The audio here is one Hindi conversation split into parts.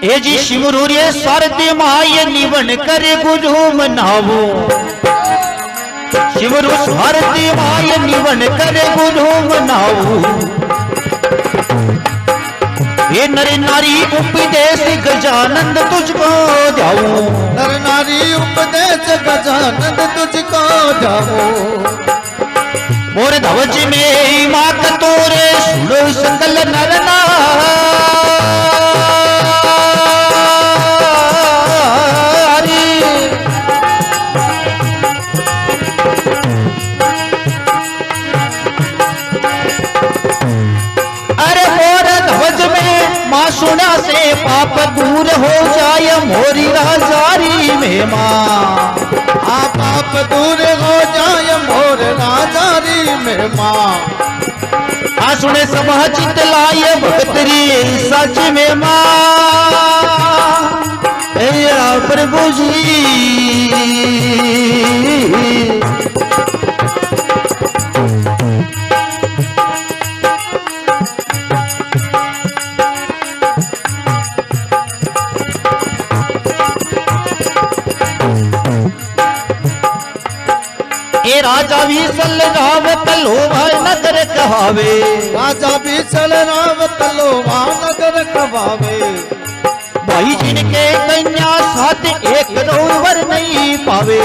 ए जी शिवरूर्य सारथी माय निवन करे गुरु मनावो शिवरु सारथी माय निवन करे गुरु मनावो ये नर नारी उपदेश गजानंद तुझको जाओ नर नारी उपदेश गजानंद तुझको जाओ मोर ध्वज में माँ कतोरे सुनो सकल नर नारी अरे मोर ध्वज में माँ सुना से पाप दूर हो जाए मोरी राजारी में माँ पाप दूर हो जाए मोर राजारी में माँ सुने समाचित लाए भक्तरी सच में माँ प्रभु जी राजा विसल रावत लोभा नगर कहावे राजा विसल रावत लोभा नगर कहावे भाई जिनके कन्या साथ एक रोवर नहीं पावे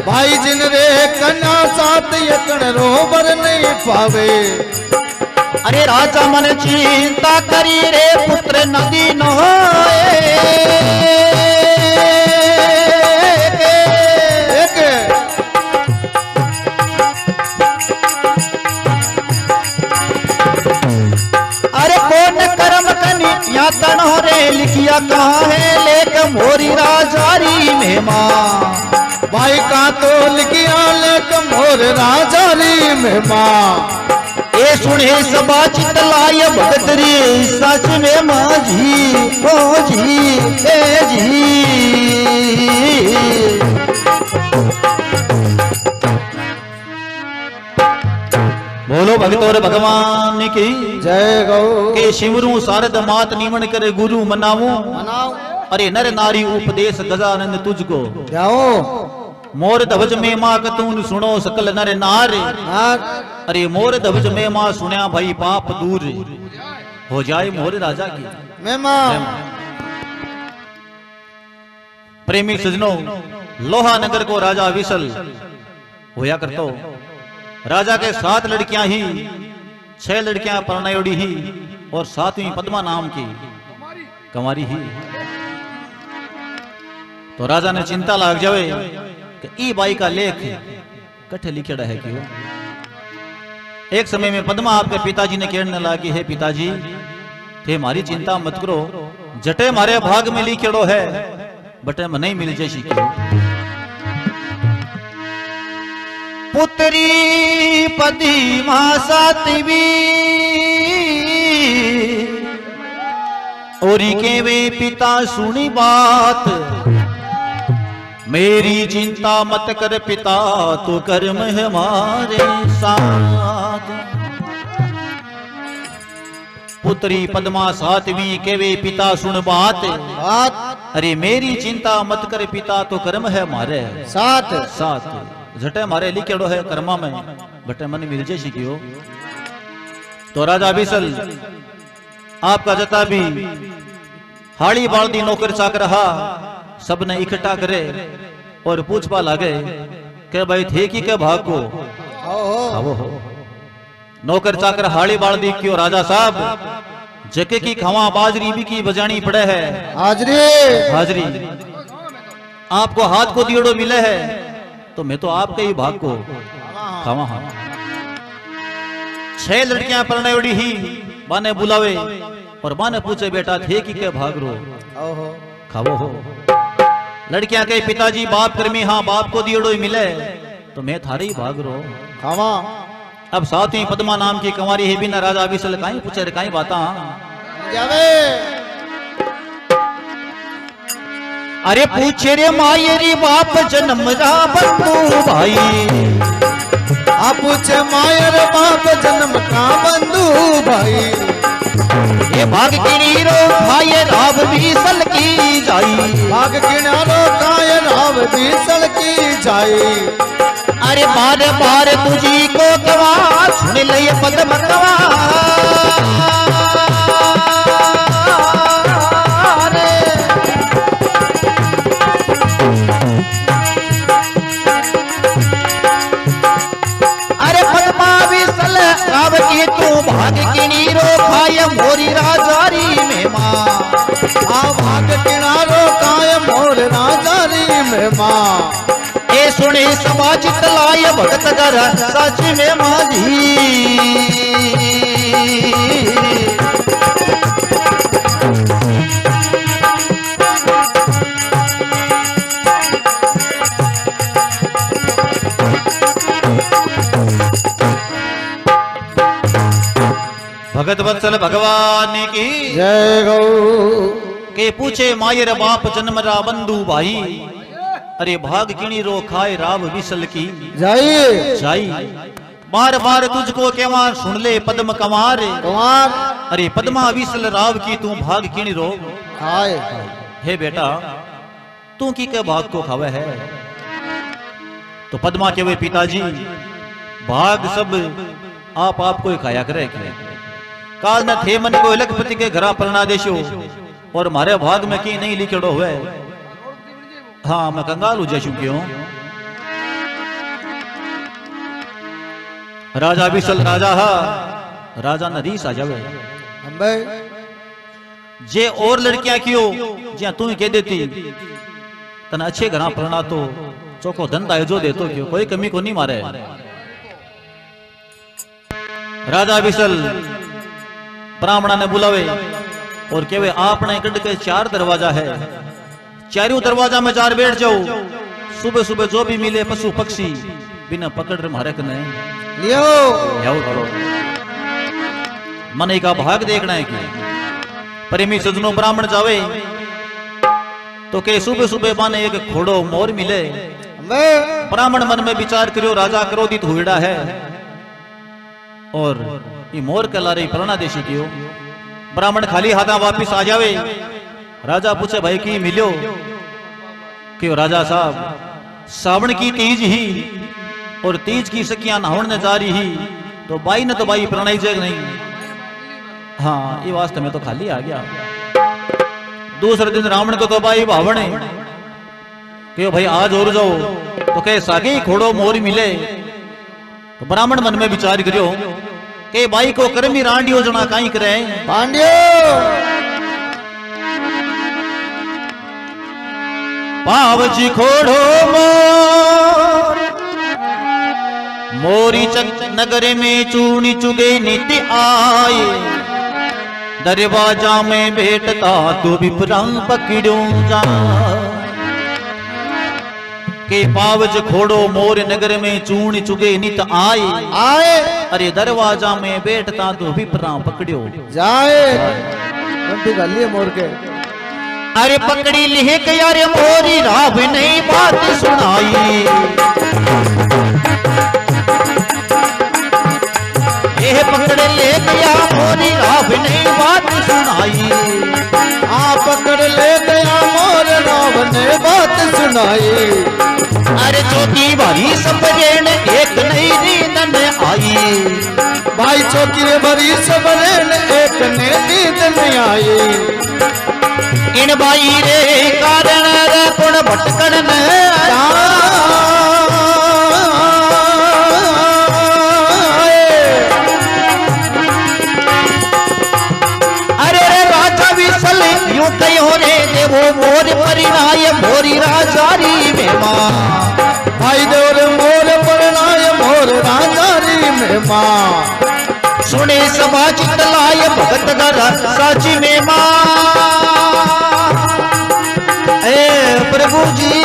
भाई जिन रे कन्या साथ एक रोवर नहीं पावे अरे राजा मन चिंता करी रे पुत्र नदी न तनोरे लिखिया कहाँ है लेक मोरी राजारी में माँ भाई का तो लिखिया लेक मोर राजारी में माँ ए सुने सबा चित लाय भगतरी सच में माँ जी ओ जी ए जी बोलो भगतोर भगवान की जय गौ के शिवरू शारद मात निमन करे गुरु मनावो अरे नर नारी उपदेश गजानंद तुझको जाओ मोर ध्वज में माँ कतून सुनो सकल नर नार अरे मोर ध्वज में माँ सुन्या भाई पाप दूर हो जाए मोर राजा की मैं माँ प्रेमी सजनों लोहा नगर को राजा विसल होया करतो राजा के 7 लड़कियां ही 6 लड़कियां परनायोड़ी ही और 7वीं पद्मा नाम की कंवारी ही तो राजा ने चिंता लाग जावे कि ई बाई का लेख कठे लिखेड़ा है क्यों। एक समय में पद्मा आपके पिताजी ने कहने लगी है पिताजी थे मारी चिंता मत करो जटे मारे भाग में लिखेड़ो है बटे में नहीं मिल जैसी क्यों। पुत्री पदी मां सातवी और के वे पिता सुनी बात मेरी चिंता मत कर पिता तो कर्म है हमारे साथ। पुत्री पद्मा सातवीं के वे पिता सुन बात अरे मेरी चिंता मत कर पिता तो कर्म है हमारे साथ साथ झटे मारे लिखेड़ो है कर्मा में बटे मन मिल जे शिकियो। तो राजा बिसल आपका जता भी हाड़ी बाल्दी नौकर चाकर रहा सबने इकट्ठा करे और पूछपा लागे के भाई थे की के भाग को हो नौकर चाकर हाड़ी बाल्दी क्यों राजा साहब जके की खवा बाजरी भी की बजानी पड़े है हाजरी हाजरी आपको हाथ को दियोड़ो मिले है तो मैं तो आपके ही भाग को खावा हाँ 6 लड़कियां परनायोड़ी ही बाने बुलावे और बाने पूछे बेटा थे कि के भाग रो खावो हो। लड़कियां के पिताजी बाप कर्मी हाँ बाप को दियोड़ो ही मिले तो मैं थारे ही भाग रो खावा। अब 7वीं पद्मा नाम की कंवारी है बिना राजा विसल काई पूछे काई बाता जावे अरे पूछे रे मायरी बाप जन्म रा बंधु भाई आप पूछे मायर बाप जन्म का बंधु भाई ये भाग किनीरो खाए राव बीसल की जाई। भाग किनारो काय राव बीसल की जाई। अरे बार बार तुझी को गवा सुन ले ये पद्म गवा। अरे पद्मा विसल राव की तू भाग किनीरो खाए मोरी राजारी में माँ। आ भाग किनारो काय मोर राजारी में माँ। ए सुने समाज तलाय भगत कर सच में माझी। भगत वत्सल भगवान की जय गौ। के पूछे मायर बाप जन्म रा बंधु भाई। अरे भाग किणी रो खाए राव विसल की जाइए जाई। बार बार तुझको केवा सुन ले पद्म कमार। कुमार अरे पद्मा विसल राव की तू भाग किणी रो खाए। हे बेटा तू की के भाग को खावे है। तो पद्मा के वे पिताजी भाग सब आप को खाया करे। काल न थे मन को लखपति के घरा परना देशो और मारे भाग में की नहीं लिखड़ो हुए। हाँ मैं कंगाल हो जैसू क्यों। राजा विसल राजा हा राजा नरीस आ जावे। अंबे जे और लड़कियां क्यों ज्या तू ही कह देती तन अच्छे घरा परना तो चौको धंधा जो दे तो क्यों कोई कमी को नहीं मारे। राजा विसल ब्राह्मणा ने बुलावे और केवे आपने गढ़ के 4 दरवाजा है। चारों दरवाजा में 4 बैठ जाओ। सुबह सुबह जो भी मिले पशु पक्षी बिना पकड़ रहे मारे कने लियो। मन का भाग देखना है कि प्रेमी सजनों ब्राह्मण जावे तो के सुबह सुबह माने एक घोड़ो मोर मिले। अंबे ब्राह्मण मन में विचार करो राजा क्रोधित हुईड़ा है और ये मोर के लारे प्रणा देशी क्यों। ब्राह्मण खाली हाथा वापिस आ जावे। राजा पूछे भाई की मिलो क्यों। राजा साहब सावन की तीज ही और तीज की सखियां नहावन ने जा रही ही तो बाई ने तो बाई प्रणय जग नहीं। हाँ ये वास्तव में तो खाली आ गया। दूसरे दिन रावण को तो बाई भावण क्यों भाई आज और जाओ तो कहे सागे घोड़ो मोर मिले। तो ब्राह्मण मन में विचार करियो के बाई को कर्मी रांडियो जना काई करे। पांड्यो पावजी खोड़ो मोर मोरी चक नगर में चूनी चुगे नित्य आए। दरवाजा में बैठता तो विप्रा पकड़ो जा। के पावज खोड़ो मोर नगर में चून चुगे नित आए। आए अरे दरवाजा में बैठता तो विप्रा पकड़ो जाए। घंटी गली मोर के अरे पकड़ी लिहे के यार मोरी राव नहीं बात सुनाई। ये पकड़ ले गया मोरी राव नहीं बात सुनाई। आ पकड़ ले गया मोर राव ने बात सुनाई। अरे चौकी भारी सबरेन एक नई नींद में आई। भाई चौकी रे भरी सबरेन एक ने नींद में आई। इन बाई रे कारण रे कुण भटकन अरे राजा विसल यूं कहो रे देवो मोर परिणाय मोरी राजारी में मां। भाई देवर मोर परिणाय मोर राजारी में मां। सुने समाज तलाय भगत घर साची में मां। प्रभु जी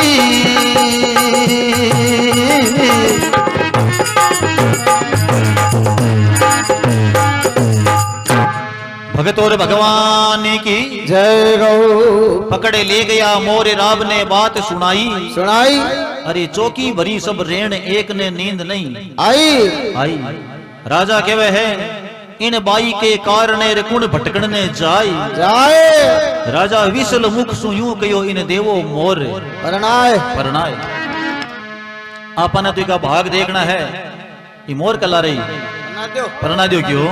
भगत और भगवान की जय गौ। पकड़े ले गया मोरे राव ने बात सुनाई। सुनाई अरे चौकी भरी सब रेण एक ने नींद नहीं आई। आई। राजा कहवे है इन बाई के कारणे रे कुण भटकणने जाय जाए राजा विसल मुख सु यूं कयो इन देवो मोर परनाय परनाय आपने तो का भाग देखना है ये मोर कला रही परना दो क्यों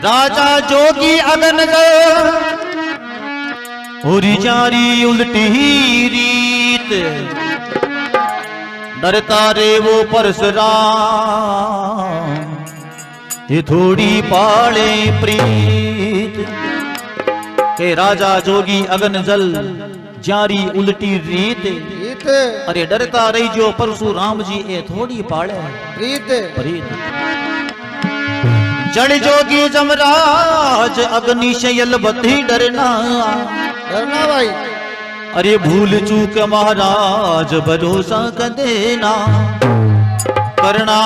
राजा जोगी अगन और जारी उल्टी रीत डरता रे वो परशुराम ये थोड़ी पाले प्रीत के राजा जोगी अगन जल जारी उल्टी रीत अरे डरता रही जो परशुराम जी ये थोड़ी पाले प्रीत जड़ जोगी जमराज अग्नि से यलबती डरना भाई अरे भूल चूक महाराज भरोसा कर देना करना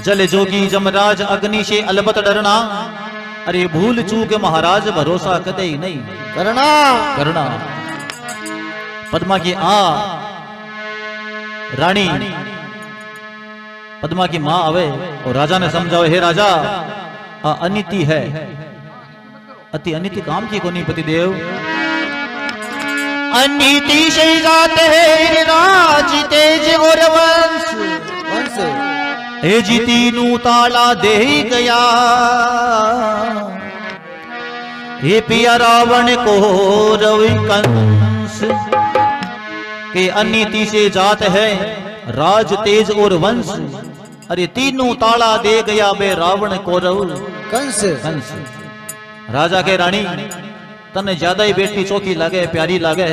जल जोगी जमराज अग्नि से अलबत डरना अरे भूल चूक महाराज भरोसा कदे नहीं करना करना पद्मा की रानी पद्मा की मां आवे और राजा ने समझाओ हे राजा अनिति है अति अनिति काम की कोनी पति देव अनिति से जाते है राज तेज और वंश वंश हे जी तीनू ताला दे गया हे पिया रावण को रवि कंस के अनिति से जात है राज तेज और वंश अरे तीनों ताला दे गया बे रावण कौरव कंस कंस राजा के रानी तने ज्यादा ही बेटी चौकी लागे प्यारी लागे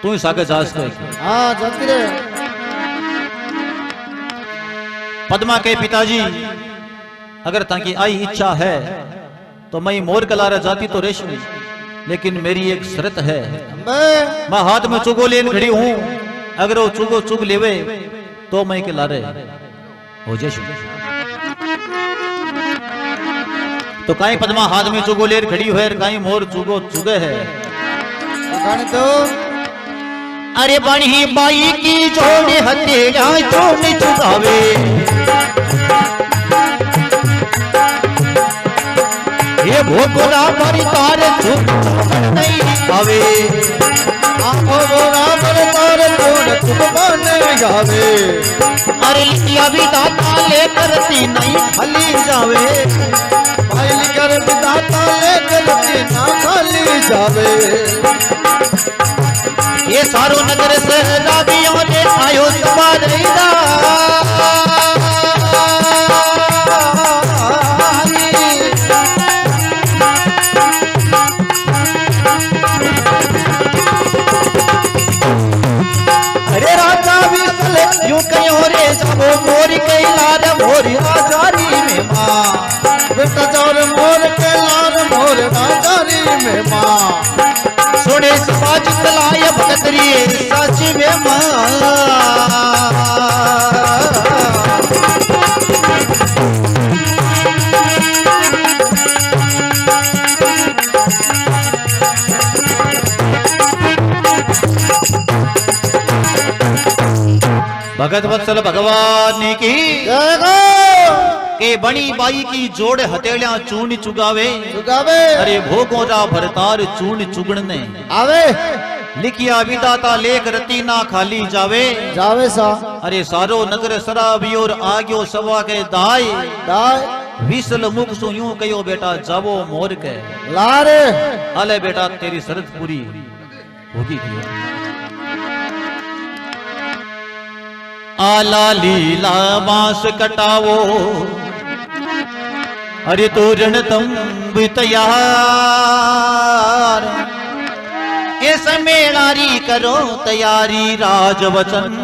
तू ही सागे जास को हाँ जाती रे पद्मा के पिताजी अगर ताकि आई इच्छा है तो मैं मोर कलारा जाती तो रेशमी लेकिन मेरी एक शर्त है मैं हाथ में चुगो लेन खड़ी हूं अगर वो चुगो चुग लेवे तो मैं के लारे हो जैसु तो काई पद्मा हाथ में चुगो लेर खड़ी है काई मोर चुगो चुगे है तो अरे बणी बाई की जोड़े हथेलियां जोड़े चुगावे ये भोगोरा भरी तार चुग नहीं आवे जावे अरे लिया भी दाता लेकर नहीं खाली जावे कर दाता लेकर ना खाली जावे ये सारो नगर से राबियों ने आयो सवारीदा अरे राजा भी चले यूं कहीं रे जाओ मोरी कई लाल मोरी आजारी में मां बेटा जोर मोर के लाल मोर आजारी में मां सोने समाज तलाय भगतरी सच में मां भगत वत्सल भगवान की के बणी बाई की जोड़ हथेलियां चूर्ण चुगावे चुगावे अरे भोगोरा भरतार चूर्ण चुगणने आवे लिखिया विदाता लेख रती ना खाली जावे जावे सा अरे सारो नगर शराबी और आग्यो सवा के दाय दाय विसल मुख सु यूं कयो बेटा जावो मोर के लारे अले बेटा तेरी शर्त पूरी होगी थी आला लीला बांस कटावो अरे तो रणतंब तैयार ऐसा मेलारी करो तैयारी राजवचन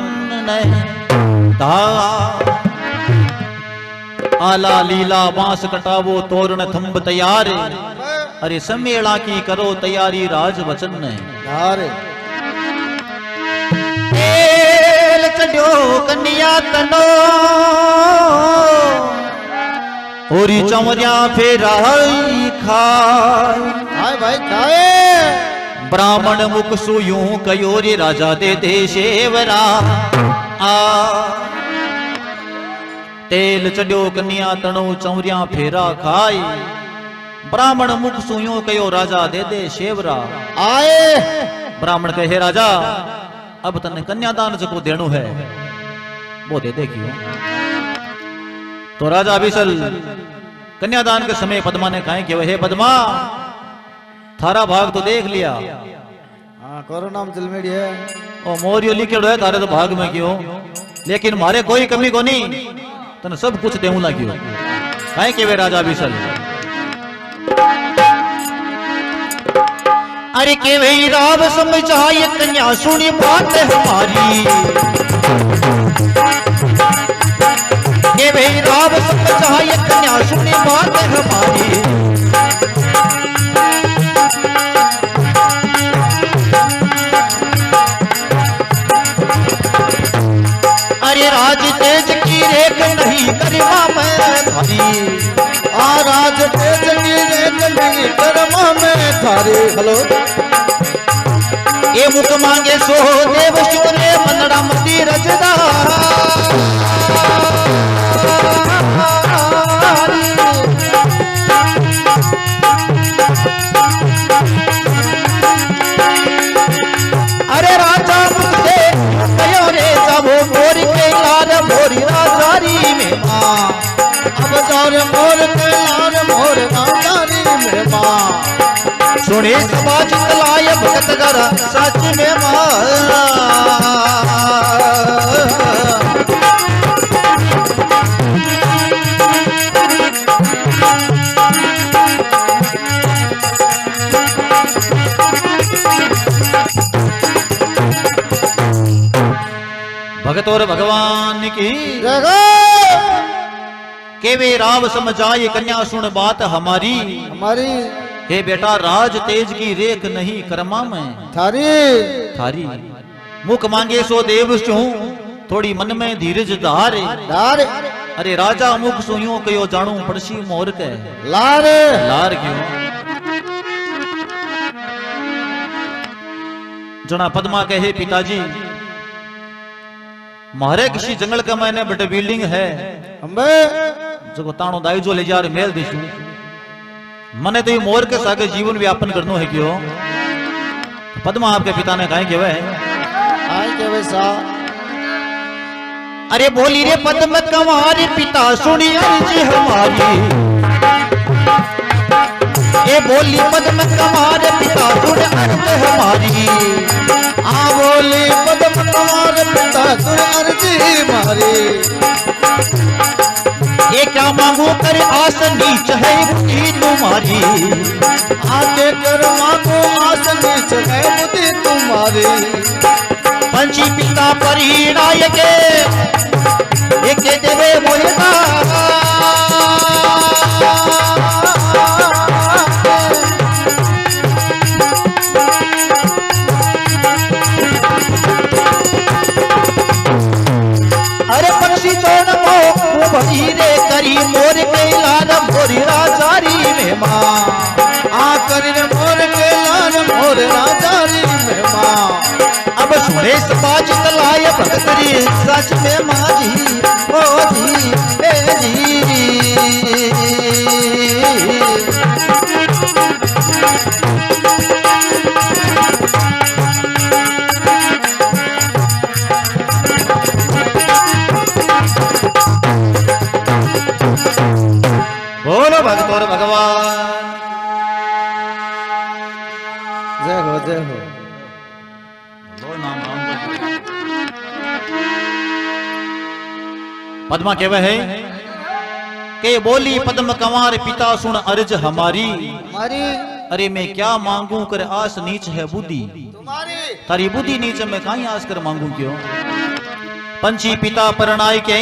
आला लीला बांस कटावो तोरण थंब तैयार अरे समेला की करो तैयारी राजवचन लारे चढ़ो कन्या तनो होरी चमरिया फेराई खाए हाय भाई खाए ब्राह्मण मुख सु यूं कयो रे राजा दे देशेवरा आ तेल चढ़ियो कन्या तणो चौरिया फेरा खाई ब्राह्मण मुख सु यूं कयो राजा दे दे शेवरा आए ब्राह्मण कहे राजा अब तने कन्यादान जो देणु है वो दे दे क्यों। तो राजा अभिसल कन्यादान के समय पद्मा ने कहा कि वह हे पद्मा थारा भाग तो देख लिया। हाँ करो नाम जलमेड़ी है ओ मोरियो लिखेड़ो है थारे तो भाग में क्यों लेकिन मारे कोई कमी को नहीं तने सब कुछ देऊ ना क्यों कहे कि वे राजा अभिसल अरे के वे राव समझाए कन्या सुनी बात हमारी के वे राव समझाए कन्या सुनी बात हमारी अरे राज तेज की रेख नहीं करमा मैं थारी आ राज तेज की रेख नहीं करमा मैं थारी। हेलो ये मुख मांगे सो देव शुरे मनड़ा मती रजदा अरे राजा मुझसे कयो रे जाबो मोर के लार मोरी राजारी में मां अब जारे मोर के लार मोर राजारी में मां सुने समाज तलाय भगत कर सच में मां भगत और भगवान की के वे राव समझाए कन्या सुन बात हमारी हमारी हे बेटा राज तेज की रेख नहीं करमा में थारी थारी मुख मांगे सो देव चूं थोड़ी मन में धीरज धारे लार अरे राजा मुख सुयो कयो जाणू पड़सी मोर के लार लार क्यों जना पद्मा कहे पिताजी मारे किसी जंगल का मैंने बटे बिल्डिंग है अंबे जो ताणो दाई जो ले जा रे मेल दिशु मने तो ये मोर के सागे जीवन व्यापन करनो है क्यों तो पद्मा आपके पिता ने कहा कि वह आए के वैसा अरे बोली रे पद्म कमारे पिता सुनी अर्जी हमारी ये बोली पद्म कमारे पिता सुनी अर्जी हमारी आ बोली पद्म कुमार पिता सुन अर्जी मारी ये क्या मांगू कर आस नीच है बुद्धि तुम्हारी आगे कर मांगो आस नीच है बुद्धि तुम्हारी पंची पिता परिणाय के एक देवे मोहिता अरे पक्षी चोन मो भीरे करी मोर के लाल मोरी राजारी में मां आ कर मोर के लाल मोर राजारी में मां अब सुने समाज तलाय भक्तरी सच में माजी ओ जी ए जी बोलो भक्त और भगवान जय हो जय हो पद्मा केवह है के बोली पद्म कंवार पिता सुन अर्ज हमारी हमारी अरे मैं क्या मांगू कर आस नीच है बुद्धि तुम्हारी तारी बुद्धि नीच मैं कहीं आस कर मांगू क्यों पंछी पिता परणाई के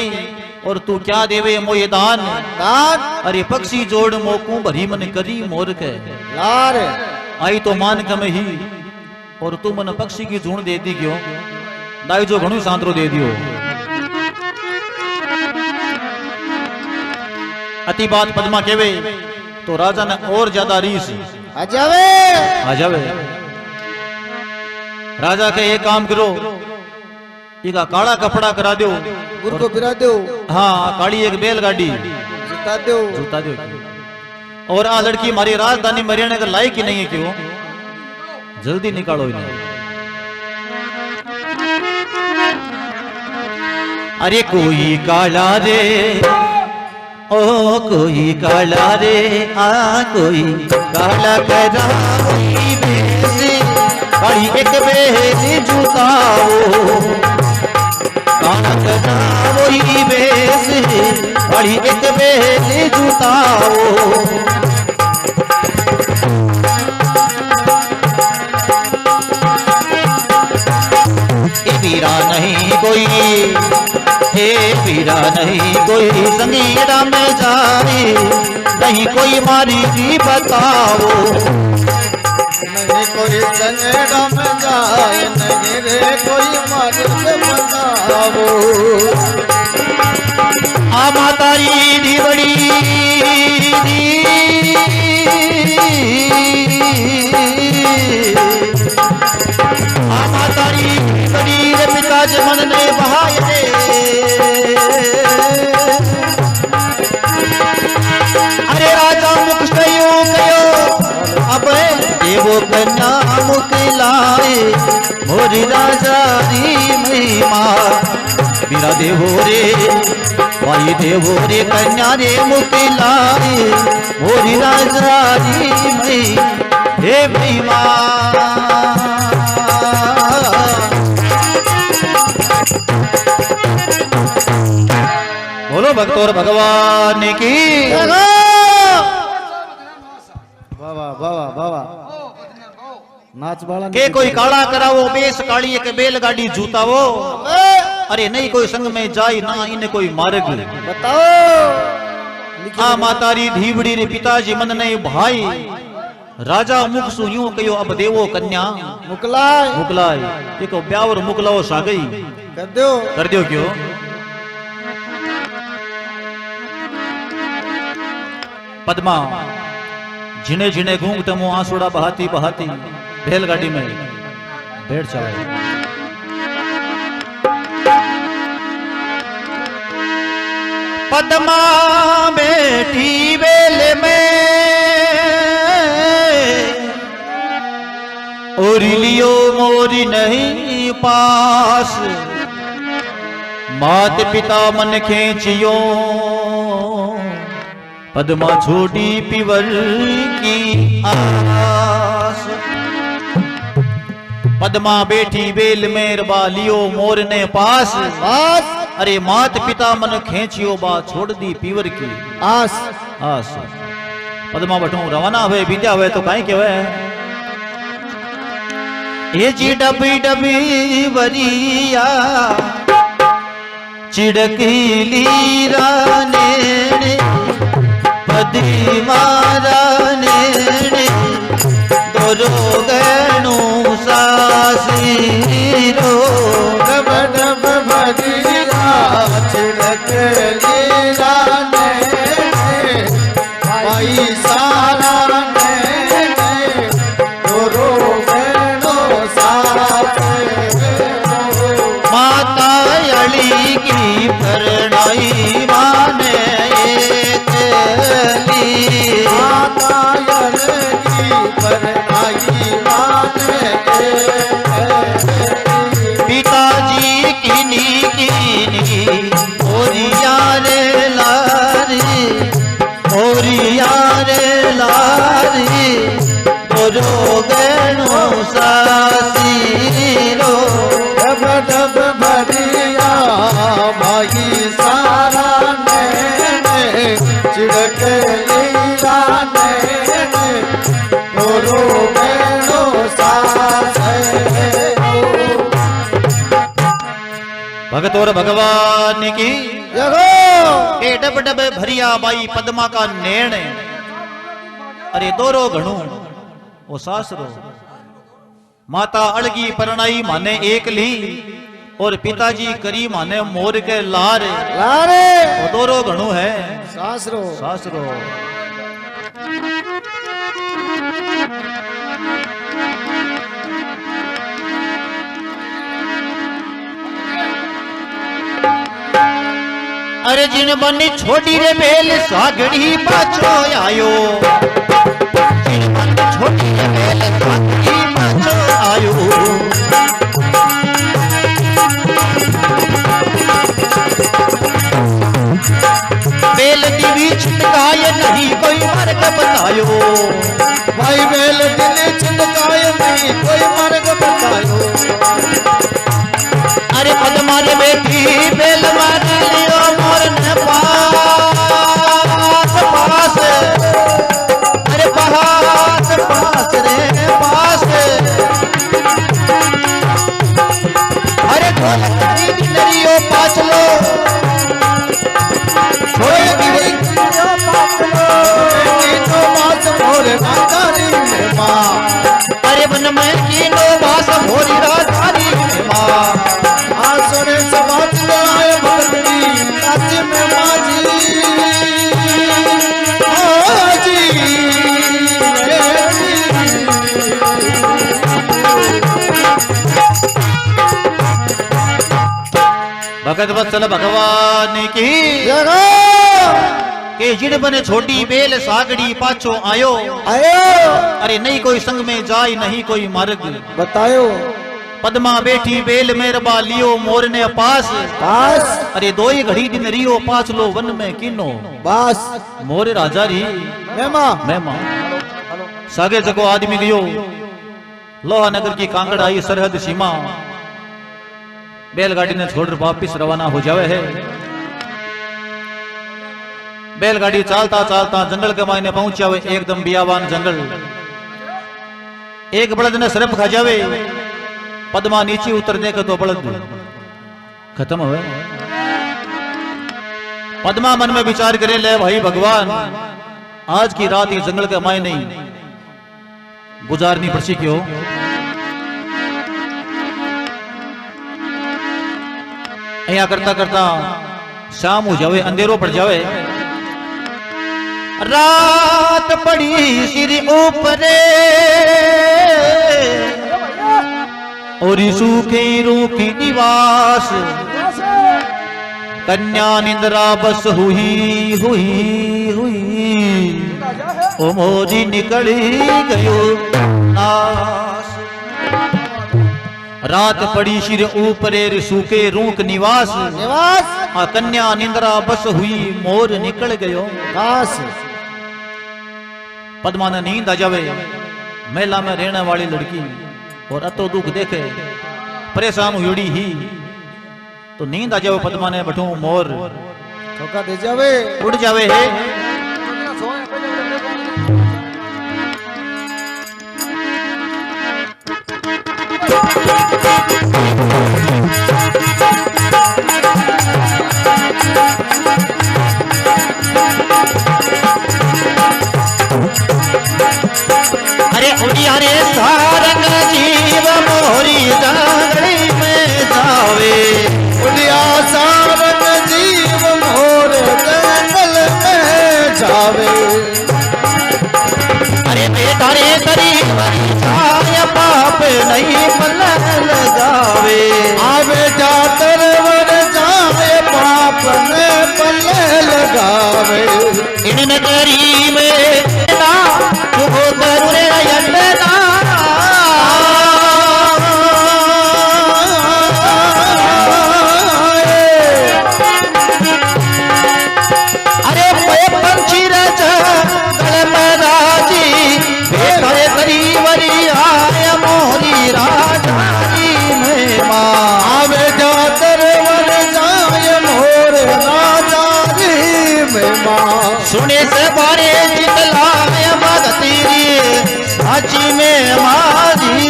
और तू क्या देवे मोये दान दान अरे पक्षी जोड़ मोकू भरी मन करी मोर के लार आई तो मान कम ही और तू मन पक्षी की झूण दे दी क्यों दाई जो घणु सांतरो दे दियो अति बात पद्मा केवे तो राजा ने और ज्यादा रीस आ जावे आ जावे राजा के एक काम करो, इका काला कपड़ा करा दो, गुरु को फिरा दो, हाँ काली एक बैलगाड़ी जुता दो, जूता दो। और आ लड़की हमारी राजधानी में रहने का लायक ही नहीं है, क्यों? जल्दी निकालो इन्हें। अरे कोई काला रे, ओ कोई काला रे, आ कोई काला करा काली एक बेली जुताओ, काला करा वही बेस काली एक बेली जुताओ। पीरा नहीं कोई, हे पीरा नहीं कोई संगीरा में जाए, नहीं कोई मारी जी बताओ, नहीं कोई संगीरा में जाए, नहीं रे कोई मारी से बताओ। आ मातारी दी बड़ी तारी शरीर पिता मन ने बहाए रे, अरे राजा मुख कयो अब देवो कन्या मुख लाए, मोरी राजा री महिमा मेरा देवो रे, भाई देवो रे कन्या रे मुख लाए, मोरी राजा री महिमा, हे महिमा। बोलो भक्त और भगवान की। बाबा बाबा बाबा नाच बाला के कोई काला करावो बेस काली के बैलगाड़ी जूतावो, अरे नहीं कोई संग में जाई ना इन्हें कोई मार्ग बताओ। आ मातारी धीवड़ी रे पिताजी मन नहीं भाई, राजा मुख सु यूं कयो अब देवो कन्या मुकलाय मुकलाय, एक ब्यावर मुकलाओ सा गई कर दियो क्यों? पद्मा जिने जिने घूंघट मुंह आंसुड़ा बहाती बहाती बैलगाड़ी में बैठ जाए। पद्मा बैठी बेल में और लियो मोरी नहीं पास, मात पिता मन खींचियो पद्मा छोटी पीवर की आस। पद्मा बैठी बेल में रबा लियो मोर ने पास, अरे मात पिता मन खेचियो बा छोड़ दी पीवर की आस। आस पद्मा बठू रवाना हुए बीत्या हुए तो काई के ये जी डबी डबी वरिया चिड़की लीरा ने पदी मारा ने दोरो गणु सासीरो डब डब भरिया छिड़के लीला ने भाई सारा ने दोरो गणु सासीरो। माता अली की परनाई माने माता की परनाई माने पिताजी किनी ओरिया रे लारी ओरिया रे लारी तोरो गणो सासीरो डब डब भरिया भाई सारा ने चिड़क लीला ने तोरो गणो सासीरो। भगत और भगवान की जगो ए डब डब भरिया बाई पद्मा का नैण, अरे दोरो घणू वो सासरो। माता अड़गी परनाई माने एक ली और पिताजी करी माने मोर के लारे लारे वो दोरो घणू है सासरो सासरो। अरे जिन बनी छोड़ी रे बेल सागड़ी पाछो आयो, जिन बनी छोड़ी रे बेल सागड़ी पाछो आयो। बेल दीवी छिटकाए नहीं कोई मार्ग बतायो, भाई बेल दिली छिटकाए नहीं कोई मार्ग बतायो। अरे पद्मा रे बेटी बेल मारे लियो मोर ने पास, अरे पास पास रे पास। अरे ढोलक नरियो पाछ लो, अरे बन में कीनो बास भोरी राधारी माँ। आसुरे समाज में आए भगवती नाच में माजी भगत वत्सल भगवान की के जिन बने छोटी बेल सागड़ी पाछो आयो, आयो। अरे नहीं कोई संग में जाय नहीं कोई मार्ग बतायो। पद्मा बैठी बेल मेरबा लियो मोर ने पास, पास। अरे दो ही घड़ी दिन रियो पाछ लो वन में किनो बस मोर राजा री मैं सागे जगो आदमी गयो लोहा नगर की कांगड़ आई सरहद सीमा। बैलगाड़ी ने छोड़ वापिस रवाना हो जावे है। बैलगाड़ी चालता चालता जंगल के मायने पहुंच जावे, एकदम बियावान जंगल। एक बलद ने सरप खा जावे, पद्मा नीचे उतरने के तो बलद खत्म हुए। पद्मा मन में विचार करे ले भाई भगवान आज की रात ये जंगल के मायने गुजारनी पड़सी क्यों। यहाँ करता करता शाम हो जावे, अंधेरो पड़ जावे। रात पड़ी सिर ऊपरे और सूखे रूखी निवास, कन्या निंद्रा बस हुई हुई हुई ओ मोरी निकली गयो नास। रात पड़ी सिर ऊपरे सूखे रूख निवास, निवास कन्या निंद्रा बस हुई मोर निकल गयो घास। पद्मा ने नींद आ जावे, मेला में रहने वाली लड़की और अतो दुख देखे परेशान हुई ही तो नींद आ जावे। पद्मा ने बैठू मोर धोखा दे जावे उड़ जावे है। अरे उड़िया रे सारंग जीव मोरी जागड़ी में जावे, उड़िया सारंग जीव मोर जंगल में जावे। अरे बेटा रे तरी छाय पाप नहीं पल लगावे, आवे जातर वर जाए पाप ने पल लगावे। इन नगरी में ना तुम करुणे यन्ना, अरे पंछी रज गल में राजी बेटा रे तरी वरी आय मोरी राजानी में माँ। आवे जातर वर जाए मोर राजानी में माँ। सुने से बारे जितला में भगती साची में मारी,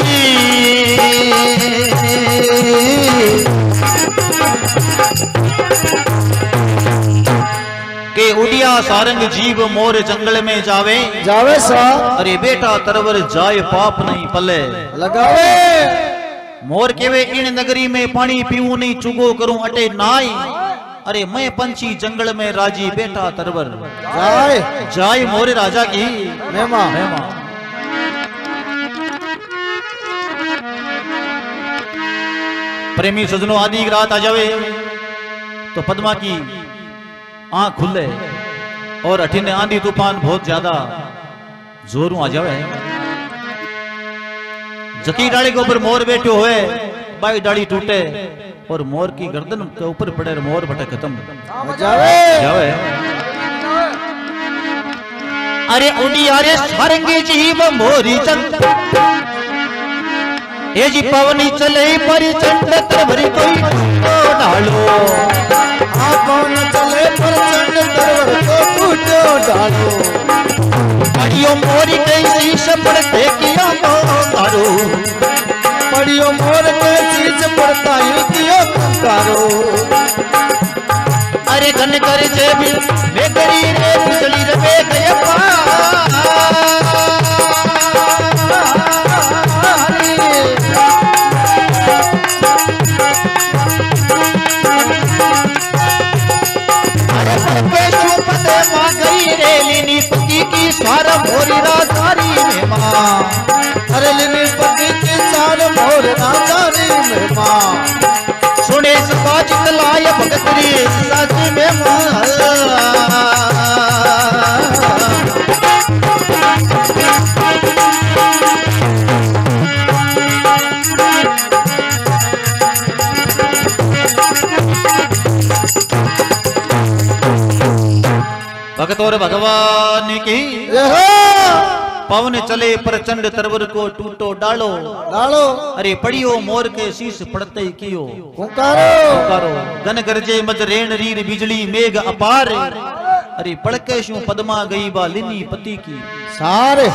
के उड़िया सारंग जीव मोर जंगल में जावे जावे सा। अरे बेटा तरवर जाए पाप नहीं पले लगावे। मोर केवे इन नगरी में पानी पीऊं नहीं चुगो करूं अटे नाई। अरे मैं पंछी जंगल में राजी बेटा तरवर जाए जाए मोरे राजा की मेमा। प्रेमी सजनों आदि रात आ जावे तो पद्मा की आंख खुले और अठीने आंधी तूफान बहुत ज्यादा जोरों आ जावे। जकी डाली के ऊपर मोर बैठो हुए, बाई डाली टूटे और मोर की गर्दन के ऊपर पड़े, मोर बटे खत्म जावे। अरे उड़िया रे सारंगी जीव मोरी चंद, ये जी पवनी चले परी चंड तरवरी कोई तो डालो। पवन चले पर चंड तरवर को टूटो डालो। पड़ियो मोरी के शीश पड़ते किया कारो, पड़ियो मोर के शीश पड़ता ही किया कारो। अरे घन कर जे भी वे करी रे बिजली रे वे गए की सार मोरी राजारी में मां। अरे लिनी पति की सार मोर राजारी में मां। सुने सबाज कलाय भगतरी सच में मां। भगत और भगवान की पवन चले प्रचंड तरवर को टूटो डालो डालो। अरे पड़ियो मोर के शीश पड़ते ही कियो पुकारो। गन गरजे मज रेण रीर बिजली मेघ अपार। अरे पड़के शू पद्मा गई बा लिनी पति की सारे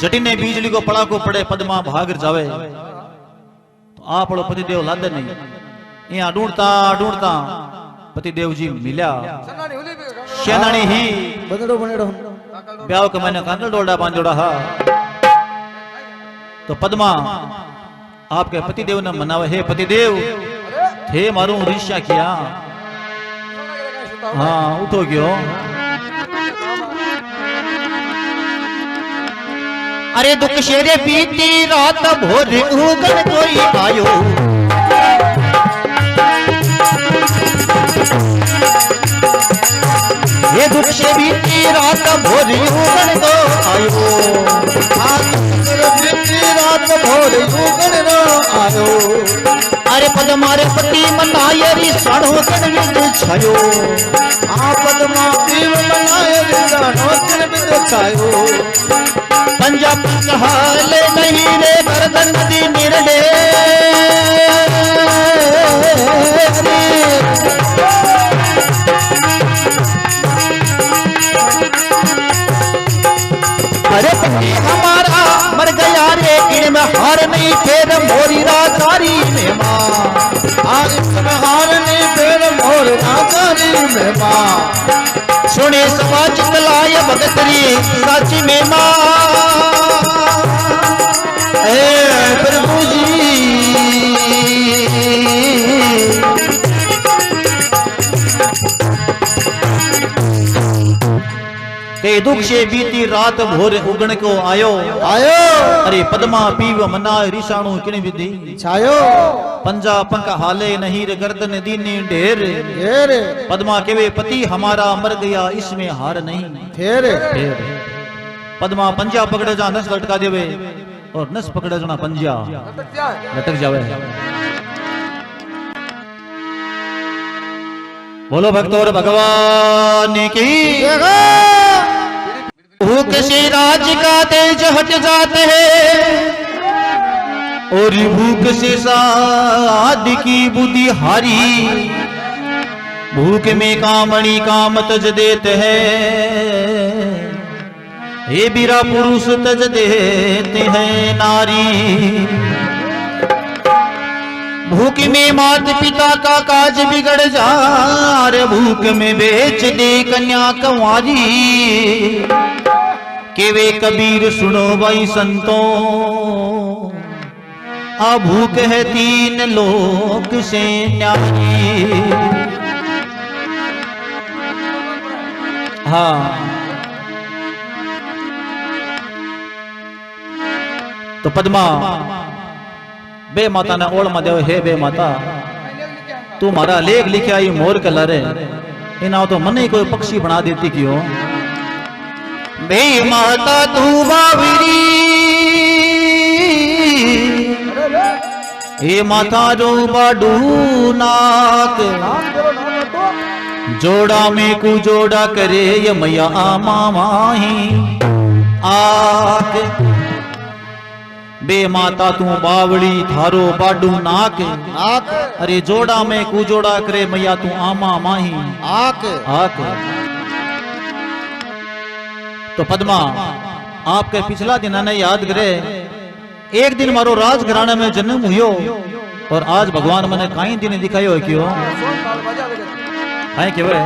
जटिने बिजली को पड़ा को पड़े, पद्मा भाग जावे तो आप पति देव लादे नहीं। यहाँ ढूंढता ढूंढता पति देव जी मिला। शेनानी ही बनेड़ो बनेड़ो ब्याह के मैंने कांगल डोड़ा बांधोड़ा हा। तो पद्मा आपके पति देव ने मनावे, हे पति देव थे मारू ऋषा किया। हाँ उठो क्यों? अरे दुख शेरे बीती रात भोर उगन कोई आयो। ये दुख से बीती रात भोरी उगन को आयो। बीती रात भोर उगन रो आयो। अरे पद्मा रे पति मनायरी साढ़ो तन विद छायो। पद्मा पीव मनायरी साढ़ो तन विद छायो। पंजाब कहाले नहीं रे गर्दन नदी निरले। अरे पति हमारा मर गया रे इनमें हार नहीं फेर मोरी राजारी में मां। आज इसमें हार नहीं फेर मोर राजारी में मां। सुने समाज कलाय भगतरी साची में मां। प्रभु जी के दुख से बीती रात भोर उगण को आयो। अरे पद्मा पीव मना रिसाणु किन विधि छायो। पंजा पंखा हाले नहीं रे गर्दन दीनी ढेर। पद्मा केवे पति हमारा मर गया इसमें हार नहीं फेर। पद्मा पंजा पकड़े जा नस लटका देवे और नस पकड़े जा पंजा लटक जावे। बोलो भक्त और भगवान की। भूख से राज का तेज हट जाते हैं और भूख से साध की बुद्धि हारी। भूख में कामणी काम तज देते हैं, हे बीरा पुरुष तज देते हैं नारी। भूख में मात पिता का काज बिगड़ जा, रे भूख में बेच दे कन्या कंवारी। के वे कबीर सुनो भाई संतों, आ भूख है तीन लोक से न्यारी। हाँ तो पद्मा बे माता ने ओळ में देव, हे बे माता तू मारा लेख लिखा ये मोर के लारे इना तो मने कोई पक्षी बना देती क्यों बे माता तू बावरी ये माथा रो बाडू नाक जोड़ा में कु जोड़ा करे ये मैया आमा माही आक बे माता तू बावड़ी थारो बाडू नाक आक अरे जोड़ा में कु जोड़ा करे मैया तू आमा माही आक आक तो पद्मा आपके पिछला दिन ने याद करे एक दिन मारो राजघराने में जन्म हुयो और आज भगवान मने काई दिन दिखायो क्यों काई केवे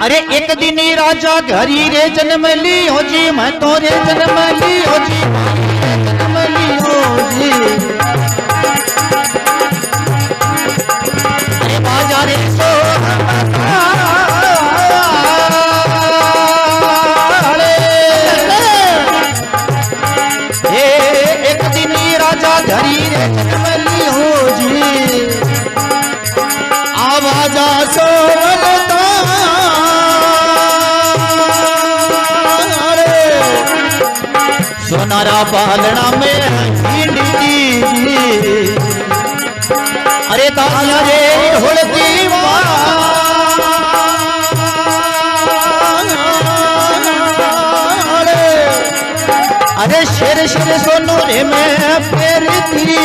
अरे एक दिन ही राजा घरी रे जन्म ली हो जी मैं तो रे जन्म ली हो जी जन्म ली हो जी अरे बाजा रे सो धरी रे जन्मली हो जी आवाजा सोवलता सोनारा पालना में हिंदी अरे ताला रे ढोलकी अरे शेर शेर सोनू रे मैं फेरती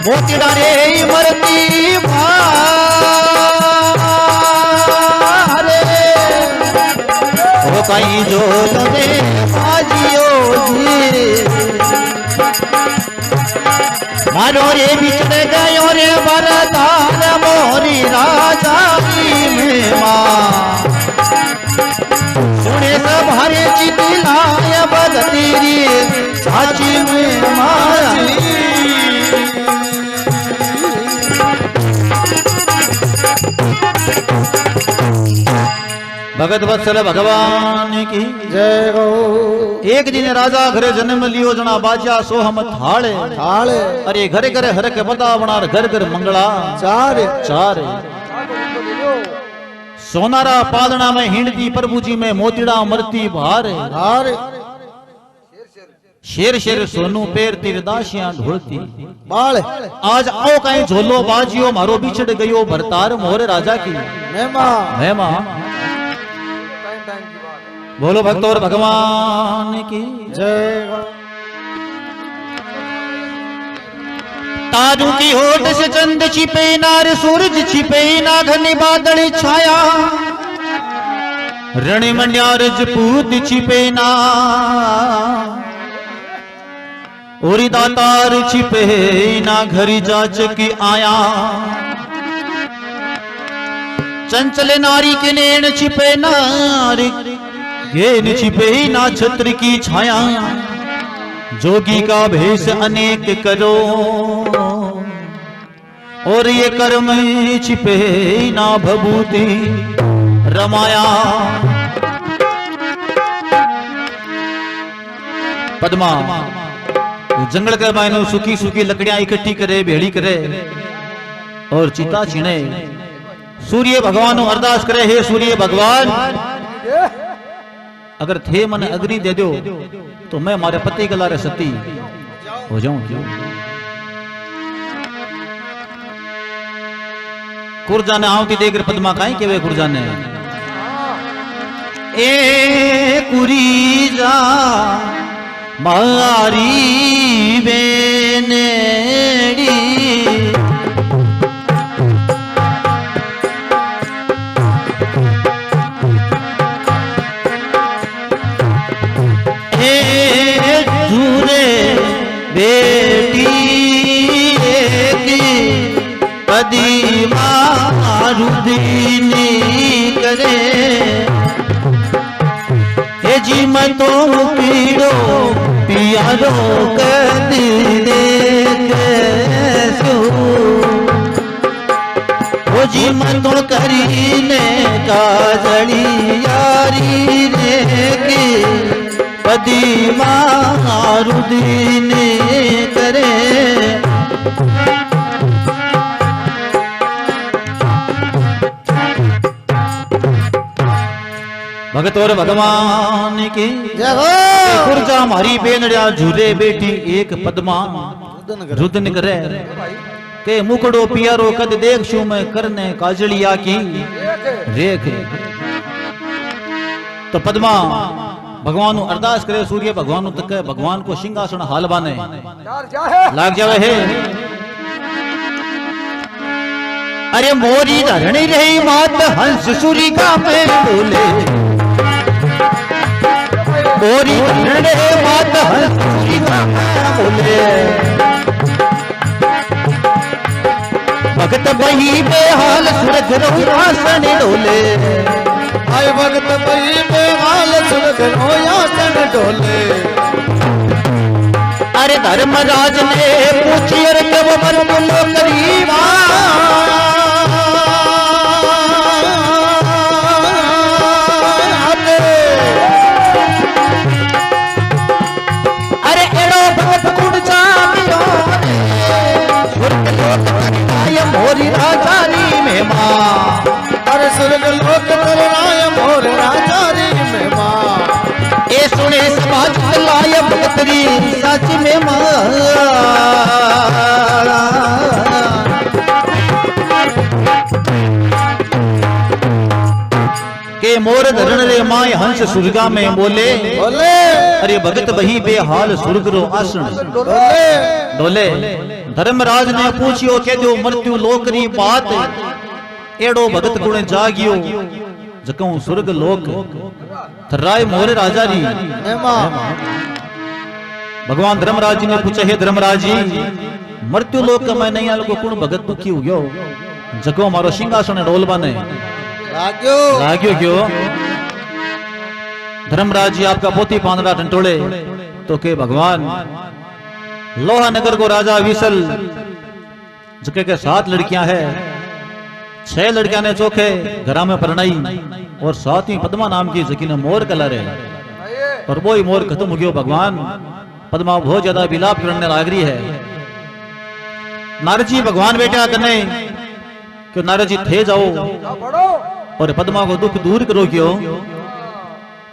मोतीड़ा रे मरती भारे ओ कहीं जो तने बाजियो जी मारो रे बिछड़ गयो रे बरदार मोरी राजा की मेवा सुने सब हरे चितलाया बदतीरी साची में मारी भगत वत्सल भगवान की जय हो एक दिन राजा घरे जन्म लियो जना बाजा सोहम थाले थाले अरे घरे घरे हर के बता बना घर घर मंगला चार चार सोनारा पालना में हिंडती प्रभु जी में मोतीड़ा मरती भार हार शेर शेर सोनू पेर तिर दासियां ढोलती बाल आज आओ कहीं झोलो बाजियो मारो बिछड़ गयो भरतार मोर राजा की महिमा बोलो भक्तों और भगवान की जय तारू की होठ से चंद छिपे नार सूरज छिपे ना घनी बादल छाया रण मंड्यार जपूत छिपे ना ओरी दातार छिपे ना घरी जाच की आया चंचल नारी के नैन छिपे नार घेन छिपे ना छत्र की छाया जोगी का भेष अनेक करो और ये कर्म छिपे ना भभूति रमाया पद्मा जंगल के मायनो सूखी सूखी लकड़ियां इकट्ठी करे भेड़ी करे और चिता छीने सूर्य भगवान अरदास करे हे सूर्य भगवान अगर थे मन अग्नि दे दो तो मैं हमारे पति के लारे सती हो जाऊं क्यों कुरजा ने आवती देकर पद्मा काई केवे कुरजा ने ए कुरीजा मारी बेनेड़ी बेटी पदी मारुदीनी करे हे जी मैं तो पीड़ो पियारो कदी देखो हो जी मैं तो करीने काजड़ी यारी रे की पदी मारुदीनी करे भगत और भगवान की जय हो गुरजा हमारी बेनड़िया झूरे बेटी एक पद्मा रुदन करे के मुकड़ो पियारो कद देख शू मैं करने काजलिया की रेख। तो पद्मा भगवान अरदास करे सूर्य भगवान तक भगवान को सिंहासन हाल बाने लाग जावे है। अरे मोरी धरणी रही मात हंस सूरी का में बोले मोरी धरणी रही मात हंस सूरी का में बोले भगत बही बेहाल सुरग रोयासन डोले आय भगत बही बेहाल सुरग रोयासन डोले। अरे धर्मराज ने पूछी अरे कब मन तुलो करीबा अरे एड़ो भगत कुड़ जामियो स्वर्ग लोक तरिणाय मोरी राजारी में मां अरे स्वर्ग लोक तरिणाय मोर राजारी में मां ए सुने समाज लाय भगतरी सच में मां के मोर धरण रे माय हंस सुरगा में बोले बोले अरे भगत बही बेहाल सुरग रो आसन डोले डोले। धर्मराज ने पूछियो के दो मृत्यु लोकरी बात एड़ो भगत गुण जागियो जकऊ सुरग लोक थर्राय मोरे राजा री भगवान धर्मराज जी ने पूछे हे धर्मराज जी मृत्यु लोक में नहीं आलो कुण भगत दुखी हो गयो जको मारो सिंहासन डोल बने लाग्यो क्यों। धर्मराज जी आपका पोती पांदड़ा टंटोले तो के भगवान लोहा नगर को राजा विसल जके के 7 लड़कियां है 6 लड़कियां ने चोखे घरा में परनाई और 7वीं पद्मा नाम की जकी ने मोर कलर है और वो ही मोर खत्म हो गयो। भगवान पद्मा बहुत ज्यादा विलाप करने लाग रही है। नारद जी भगवान बेटा कने क्यों नारद जी थे जाओ और पद्मा को दुख दूर करो क्यों।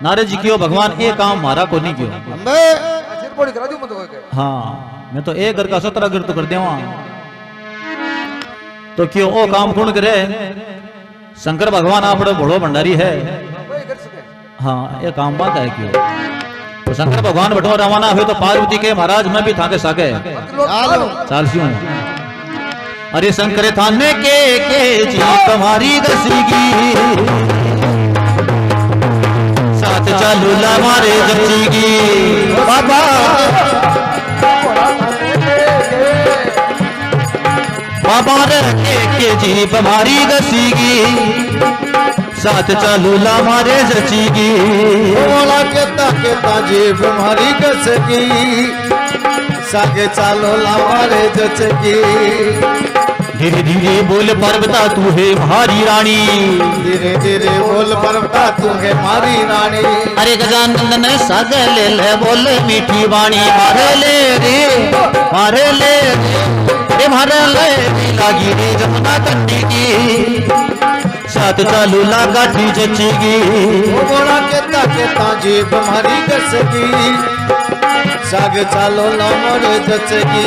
नारद जी क्यों भगवान एक काम मारा को नहीं क्यों। हाँ मैं तो एक घर का 17 घर तो कर देवा तो क्यों ओ काम कौन करे। शंकर भगवान आप बड़ो भंडारी है हाँ ये काम बात है क्यों। तो शंकर भगवान बटो रवाना हुए तो पार्वती के महाराज मैं भी थाके साके चाल क्यों। अरे शंकर थाने के जी तुम्हारी दसीगी साथ चालू ला मारे जचीगी बाबा बाबा रे के जीप हमारी दसीगी साथ चालू ला मारे जचीगी बोला केता जीप हमारी दसगी सागे चालो ला मारे जचगी। धीरे धीरे बोल पर्वता तू है हमारी रानी धीरे धीरे बोल पर्वता तू है हमारी रानी। अरे गजानंद ने सागे ले ले बोल मीठी वाणी मारे ले रे मारे ले लागी रे जमुना कट्टी की साथ चालू ला गाठी जचेगी। बोला केता जीप हमारी दसगी सागे चालो ला मारे जचगी।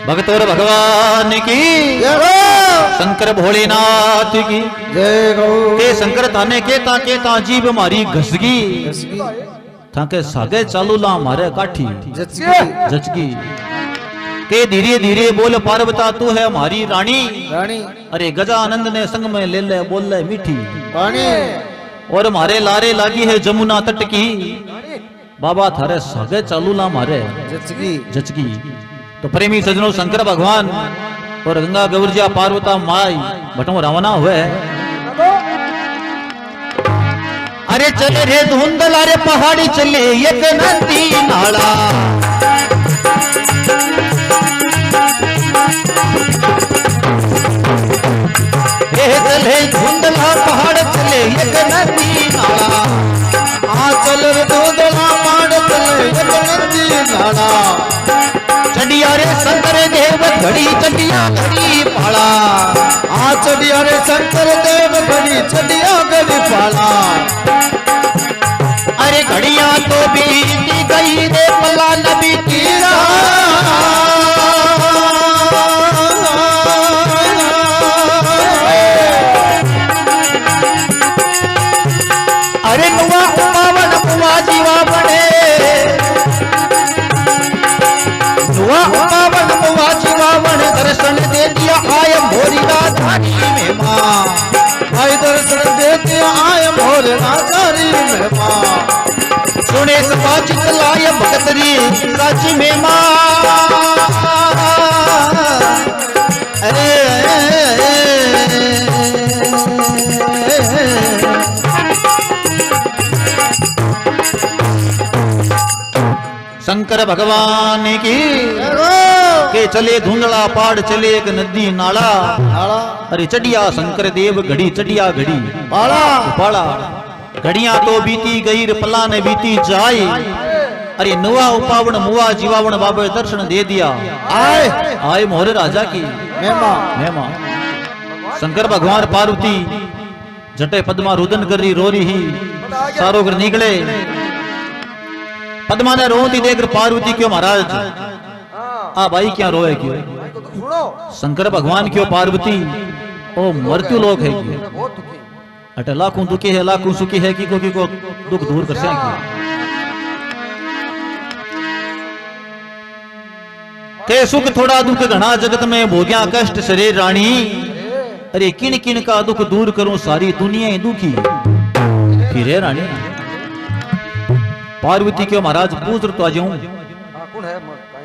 भगत और भगवान की शंकर भोलेनाथ की जय गौ। के शंकर थाने के ता जीव मारी घसगी थाके सागे चालू ला मारे काठी जचगी। के धीरे धीरे बोल पार्वता तू है हमारी रानी रानी। अरे गजानंद ने संग में ले ले बोल ले मीठी पानी और मारे लारे लागी है जमुना तट की बाबा थारे सागे चालू ला मारे जचगी। तो प्रेमी सजनों शंकर भगवान और गंगा गौरजिया पार्वता माई बटो रवाना हुए। अरे चले रे धुंधला रे पहाड़ी चले एक नदी नाला चले धुंधला पहाड़ चले एक नदी नाला चल रे धुंधला पहाड़ चले एक नदी नाला चढ़िया रे शंकर देव घड़ी चढ़िया घड़ी पाला आ चढ़िया रे शंकर देव घड़ी चढ़िया घड़ी पाला अरे घड़िया तो बीती गई रे पला न बीती अरे नुआ पावन कुआ जीवा बने नुआ पावन कुआ जीवा बने दर्शन दे दिया आय भोरी राधानी में माँ भाई दर्शन देते आय मोर राजारी में माँ सुने सचित लाय भगतरी सच में माँ अरे शंकर भगवान की के चले धुंधला पाड़ चले एक नदी नाला अरे चढ़िया शंकर देव घड़ी चढ़िया घड़ी पाला पाला घड़ियां तो बीती गई पला ने बीती जाए अरे नुआ उपावण मुआ जीवावण बाबे दर्शन दे दिया आए आए मोहरे राजा की मेहमा शंकर भगवान पार्वती जटे पद्मा रुदन कर रही रो रही सारो घर निकले पद्मा ने रोती देखकर पार्वती क्यों महाराज आ भाई क्या रोए क्यों शंकर भगवान क्यों पार्वती ओ मृत्यु लोक है क्यों अटे लाखों दुखी है लाखों सुखी है कि को दुख दूर कर सके के सुख थोड़ा दुख घना जगत में भोग्या कष्ट शरीर रानी अरे किन किन का दुख दूर करूं सारी दुनिया ही दुखी फिरे रानी पार्वती क्यों महाराज पूछ तो आ जाऊं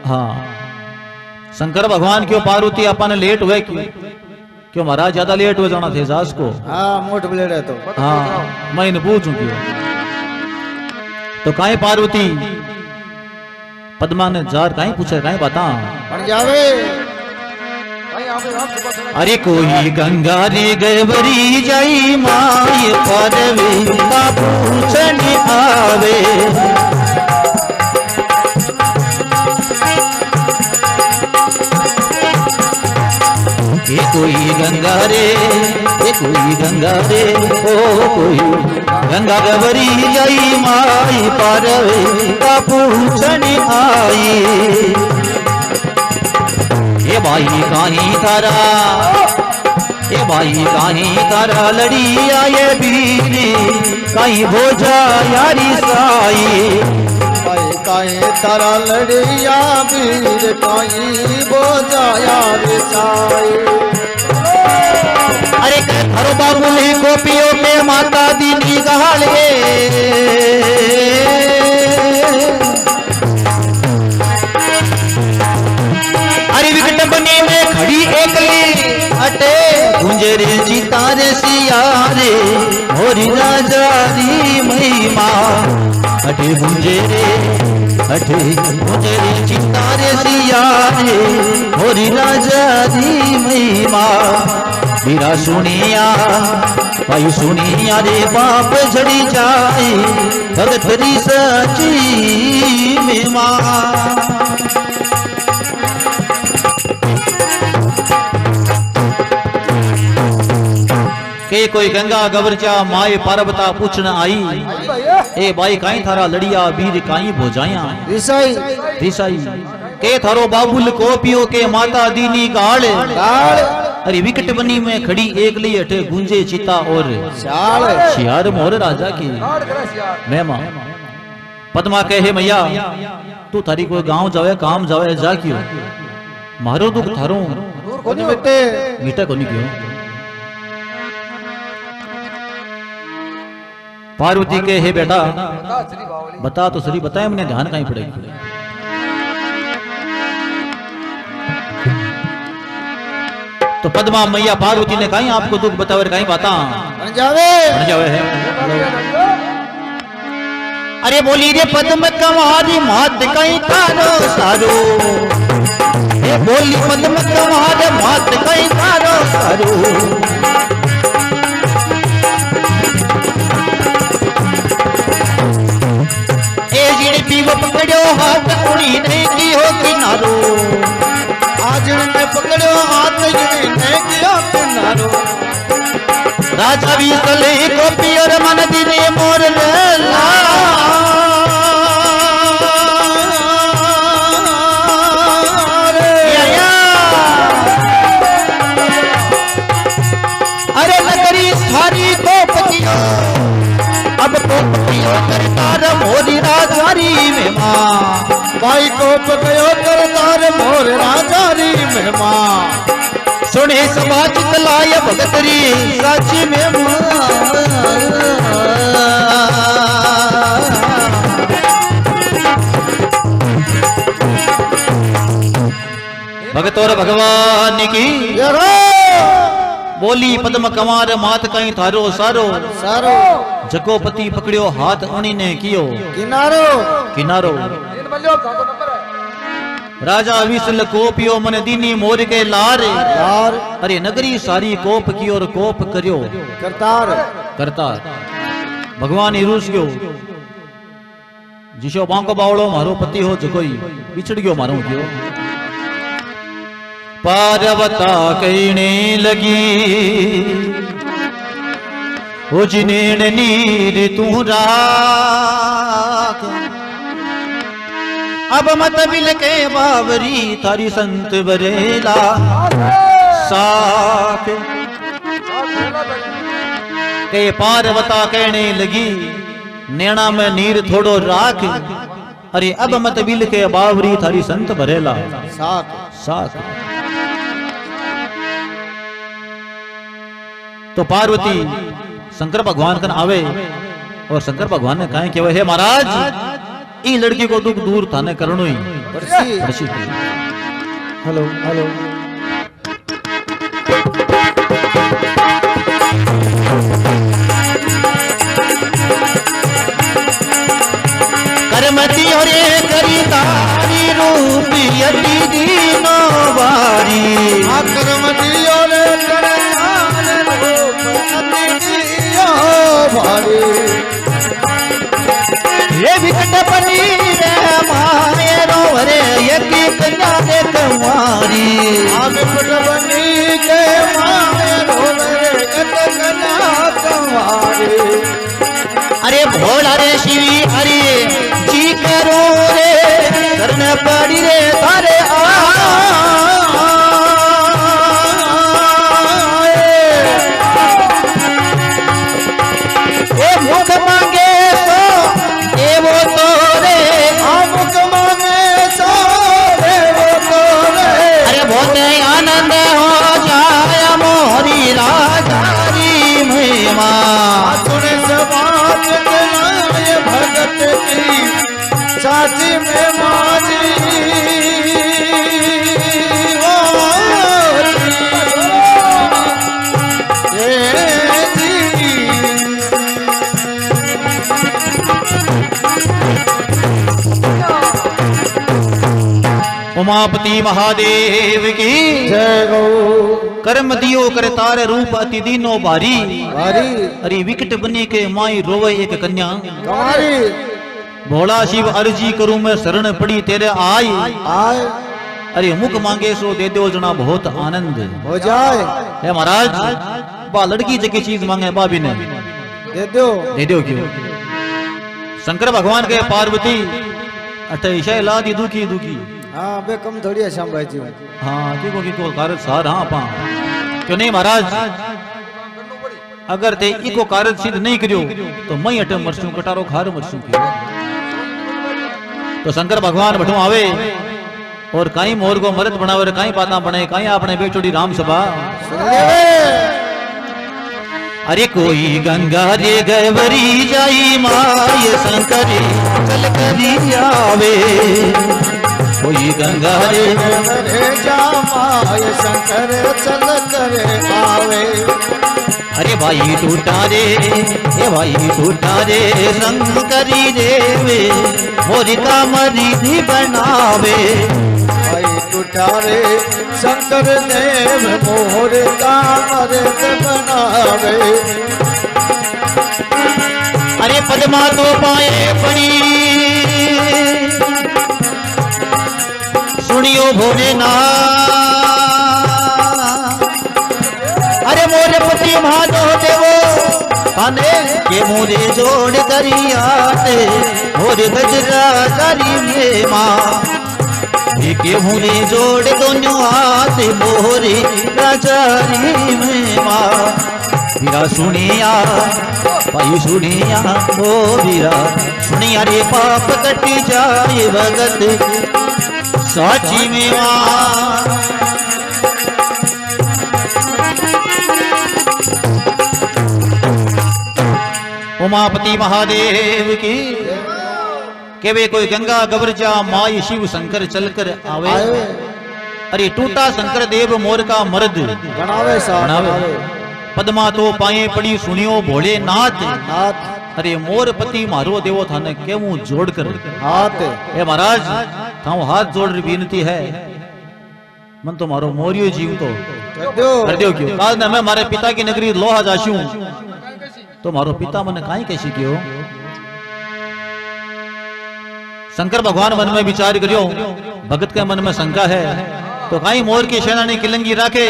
हाँ शंकर भगवान क्यों पार्वती अपन लेट हुए क्यों महाराज ज्यादा लेट हो जाना थे सास को हाँ मोट ब्लेड है तो हाँ मैं इन्हें पूछूं क्यों तो काहे पार्वती पद्मा ने जार काहे पूछा काहे बता बन जावे अरे कोई गंगा रे गवरी जाई माय पारवे का पूछन आवे ये कोई गंगा रे ओ कोई गंगा गवरी जाई माई पारवे का पूछन आई ये भाई काहीं तारा लड़ी आए बीर काहीं भोजा यारी साई भाई काहे तारा लड़िया वीर काई बोजाया रे साई अरे हरो बाबू ने गोपियों में माता दीनी गहाले अरे विकट बनी में खड़ी एकली अटे गुंजरे चितारे सियारे मोरी राजा दी महिमा अटे गुंजरे चितारे सियारे मोरी राजा दी महिमा वीरा सुनिया भाई सुनिया रे बाप झड़ी जाए भगत री सची महिमा के कोई गंगा गवरचा माए पार्वता पूछन आई ए भाई काई थारा लड़िया बीर काई भोजाया दिसाई के थारो बाबुल कोपियो के माता दीनी गाल अरे विकट बनी में खड़ी एकली अठे गुंजे चिता और शियार मोर राजा की मेहमा पद्मा कहे मैया तू थारी कोई गांव जावे काम जावे जा क्यों मारो दुख थारो मीठा कोनी क्यों पार्वती के हे बेटा बता तो सही बताए मैंने ध्यान कहीं पड़ेगी तो पद्मा मैया पार्वती ने कहीं आपको दुख बतावे कहीं बता बन जावे है अरे बोली रे पद्म कमारी मात कहीं तारो सारो ए बोली पद्म कमारे मात कहीं तारो सारो पकड़ो हाथ कुड़ी नहीं की हो किनारो किनारो राजा भी सले गोपी और मन दिने मोर लेला अरे नगरी सारी गोपतियों अब गोपतियों करतार मोरी राजारी में माँ भाई को पकड़ो करतार मोर राजारी में माँ सुने सभा चितलाय भगतरी साची में भगत और भगवान की बोली पद्म कमार मात कहीं थारो सारो सारो जगोपति पकड़ियो हाथ उनी ने कियो किनारो किनारो राजा विसल कोपियो मन दीनी मोर के लार यार अरे नगरी सारी कोप की और कोप करियो करतार करता भगवान हिरूस गयो जिसो बांको बावड़ो मारो पति हो जकोई बिछड़ गयो मारो गयो पार्वता कहने लगी हो जिनेण नीर तू राख अब मत बिल के बावरी थारी संत बरेला साख के पार्वता कहने लगी नैना में नीर थोड़ो राख अरे अब मत बिल के बावरी थारी संत भरेला साख साख तो पार्वती शंकर भगवान कन आवे और शंकर भगवान ने कहा कि हे महाराज ई लड़की को दुख दूर थाने करणो ही परसी हेलो हेलो करमती और करी तारी रूप यदि दीनो बारी करमती और ये विकट पनी रे माये रोवरे यकी कन्या दे कुंवारी विकट बनी के माये रोवरे यकी कन्या कुंवारी अरे भोला रे शिवी हरे जी करो रे करने पड़ी रे थारे मुख मांगे सो देवो तो रे मुख मांगे सो देवो तो रे अरे बहुत आनंद हो जाए मोहरी राजारी महिमा सुने समाज के नाय भगत की साची में माजी उमापति महादेव की जय गौ कर्म दियो कर तारे रूप अति दीनो भारी भारी अरे विकट बनी के माई रोवे एक कन्या कमारी भोला शिव अर्जी करूं मैं शरण पड़ी तेरे आई आए अरे मुख मांगे सो दे दो जना बहुत आनंद हो जाए हे महाराज बा लड़की जकी चीज मांगे बाबी ने दे दो क्यों शंकर भगवान के पार्वती अठे ला दी दुखी दुखी हाँ बे कम थोड़ी है संभाजी हाँ की कारज सार हाँ पा क्यों नहीं महाराज अगर ते इको कारज सिद्ध नहीं करियो तो मैं अटे मरसू कटारो खार मरसू की तो शंकर भगवान बठो आवे और काई मोर को मरद बनावे काई पाता बने काई आपने बेचोड़ी राम सभा अरे कोई गंगा रे गवरी जाई माय शंकर चल करी आवे कोई गंगा रे जा माय शंकर चल करे आवे अरे भाई टूटा रे ये भाई टूटा रे शंकरी देवे मोरी कामरी धी बनावे भाई टूटा रे शंकर देव मोर कामर बनावे अरे पद्मा तो पाए पड़ी सुनियो भोलेनाथ उमापति महादेव देवो थाने के मोरे जोड़ करियाते मोरे गजरा जारी में माँ के मुरे जोड़ दोनों हाथ मोरे राजारी में माँ वीरा सुनिया भाई सुनिया ओ वीरा सुनिया रे पाप कटी जाए भगत साची में माँ उमापति महादेव की के वे कोई गंगा गबरजा माई शिव शंकर चलकर आवे अरे टूटा शंकर देव मोर का मर्द बनावे बनावे पद्मा तो पाए पड़ी सुनियो भोले नाथ अरे मोर पति मारो देवो थाने केवू जोड़ कर हाथ ए महाराज थाओ हाथ जोड़ विनती है मन तो मारो मोरियो जीव तो कर दो क्यों काल ने मैं मारे पिता की नगरी लोहा जाशू तो मारो पिता मन काई कैसी क्यों शंकर भगवान मन में विचार करियो भगत के मन में शंका है तो काई मोर की सेनानी किलंगी राखे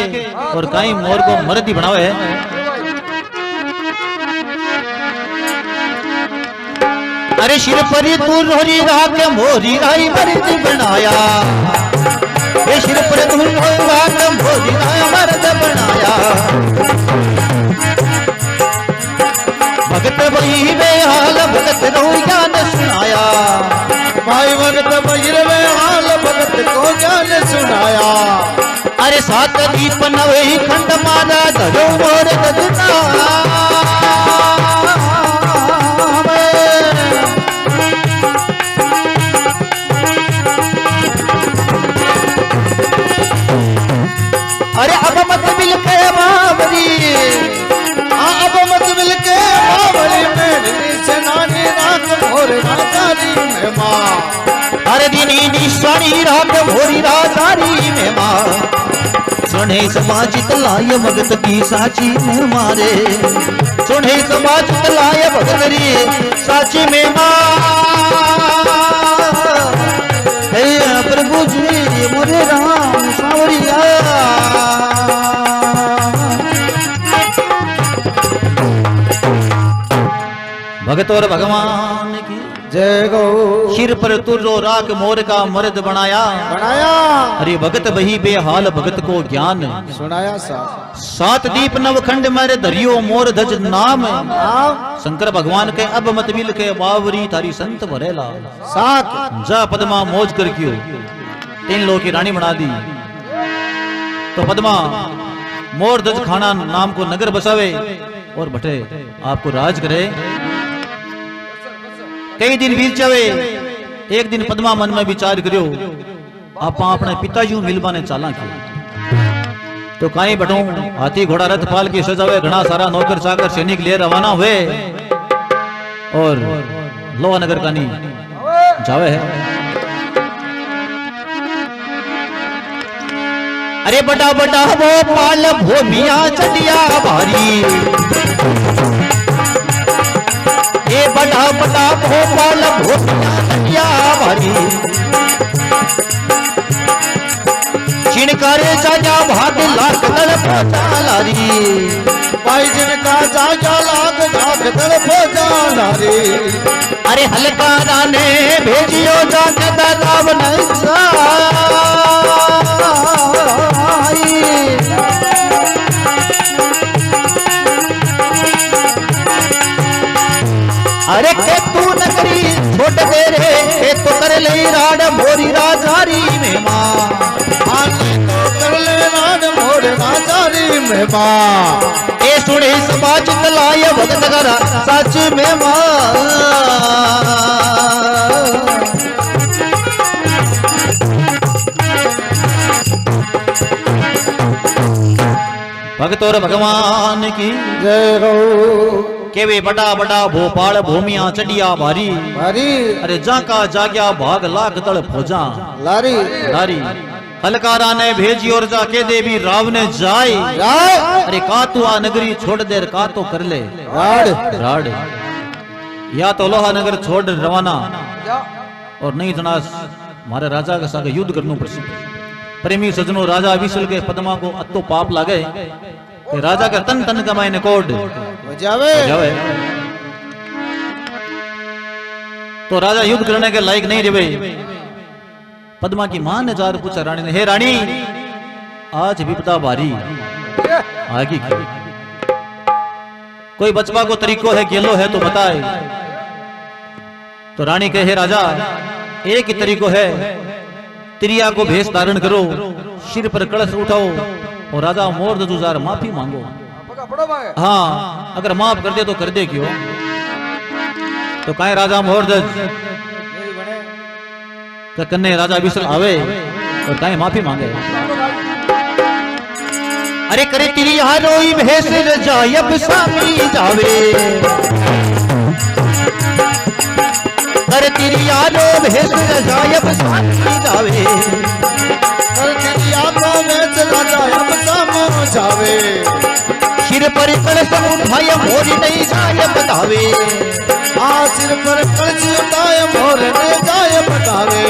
और काई मोर को मर्द ही बनावे है अरे सिर पर तू रोरी राख मोरी राई मर्द बनाया ये सिर पर तू रोरी राख मोरी राई मर्द बनाया भगत वही बेहाल भगत रो ज्ञान सुनाया भाई भगत बहिर में हाल भगत को ज्ञान सुनाया अरे सात दीप नवे खंड मारा धरो मोर गजना अरे अब मत मिल के बाबरी अब मत मिल के बाबरी मेरी सेनानी राख मोर राजारी में माँ अरे दीनी निशानी राख भोरी राजारी में माँ सुने समाज तलाय भगत की साची में मारे सुने समाज तलाय भगत री साची में माँ हे प्रभु जी मोरे राम सावरिया भगत और भगवान की जय गौ सिर पर तुर्रो राख मोर का मर्द बनाया अरे भगत वही बेहाल भगत को ज्ञान सुनाया सात दीप नवखंड मेरे धरियो मोर धज नाम शंकर भगवान के अब मत मिल के बावरी थारी संत भरेला सात जा पद्मा मौज कर क्यों तीन लोग की रानी बना दी तो पद्मा मोर धज खाना नाम को नगर बसावे और भटे आपको राज करे कई दिन बीत जावे एक दिन पद्मा मन में विचार करियो आप अपने पिताजी मिलवा ने चाला की तो काई बटो हाथी घोड़ा रथ पाल की सजावे घना सारा नौकर चाकर सैनिक ले रवाना हुए और लोहा नगर कानी जावे है अरे बड़ा बड़ा वो पाल भूमिया चटिया भारी ये बड़ा बड़ा भोपाल भोपिया भारी छिनकारे जाजा भाग लाख दल लारी भाई जिनका जाजा लाख लाख दल लारी अरे हल्का राने भेजियो जाके रावण अरे के तू नगरी छोड़ दे रे के तो कर ले राड मोरी राजारी में माँ तो कर ले राड मोर राजारी में माँ ए सुने समाज तलाय भगत करा सच में माँ भगत और भगवान की जय हो के वे बड़ा बड़ा भोपाल भूमिया चढ़िया भारी भारी अरे जाका जाग्या भाग लाख तड़ फौजा लारी लारी हलकारा ने भेजी और जाके देवी राव ने जाए अरे का तू आ नगरी छोड़ दे का तो कर ले राड या तो लोहा नगर छोड़ रवाना और नहीं जना हमारे राजा के साथ युद्ध करना पड़े प्रेमी सजनों राजा विशल के पद्मा को अतो पाप लागे कि राजा का तन तन कमाए ने कोड जावे जावे। तो राजा युद्ध करने के लायक नहीं रहे। पद्मा की मां ने जार पूछा रानी ने, हे रानी आज विपदा भारी आगे की कोई बचवा को तरीको है गेलो है तो बताए। तो रानी कहे राजा एक ही तरीको है, त्रिया को भेष धारण करो, सिर पर कलश उठाओ और राजा मोर जुजार माफी मांगो। हाँ अगर माफ कर दे तो कर दे क्यों। तो कहे राजा मोहरदज कन्ने राजा विसल आवे और कहे माफी मांगे। अरे करे त्रिया रोई भेष जायब सामी जावे, कर त्रिया रो भेष जायब सामी जावे, कर त्रिया रो भेष जायब सामी जावे, सिर पर कलश उठाए मोर नहीं जाय बतावे। सिर पर कलश उठाए मोर नहीं जाय बतावे।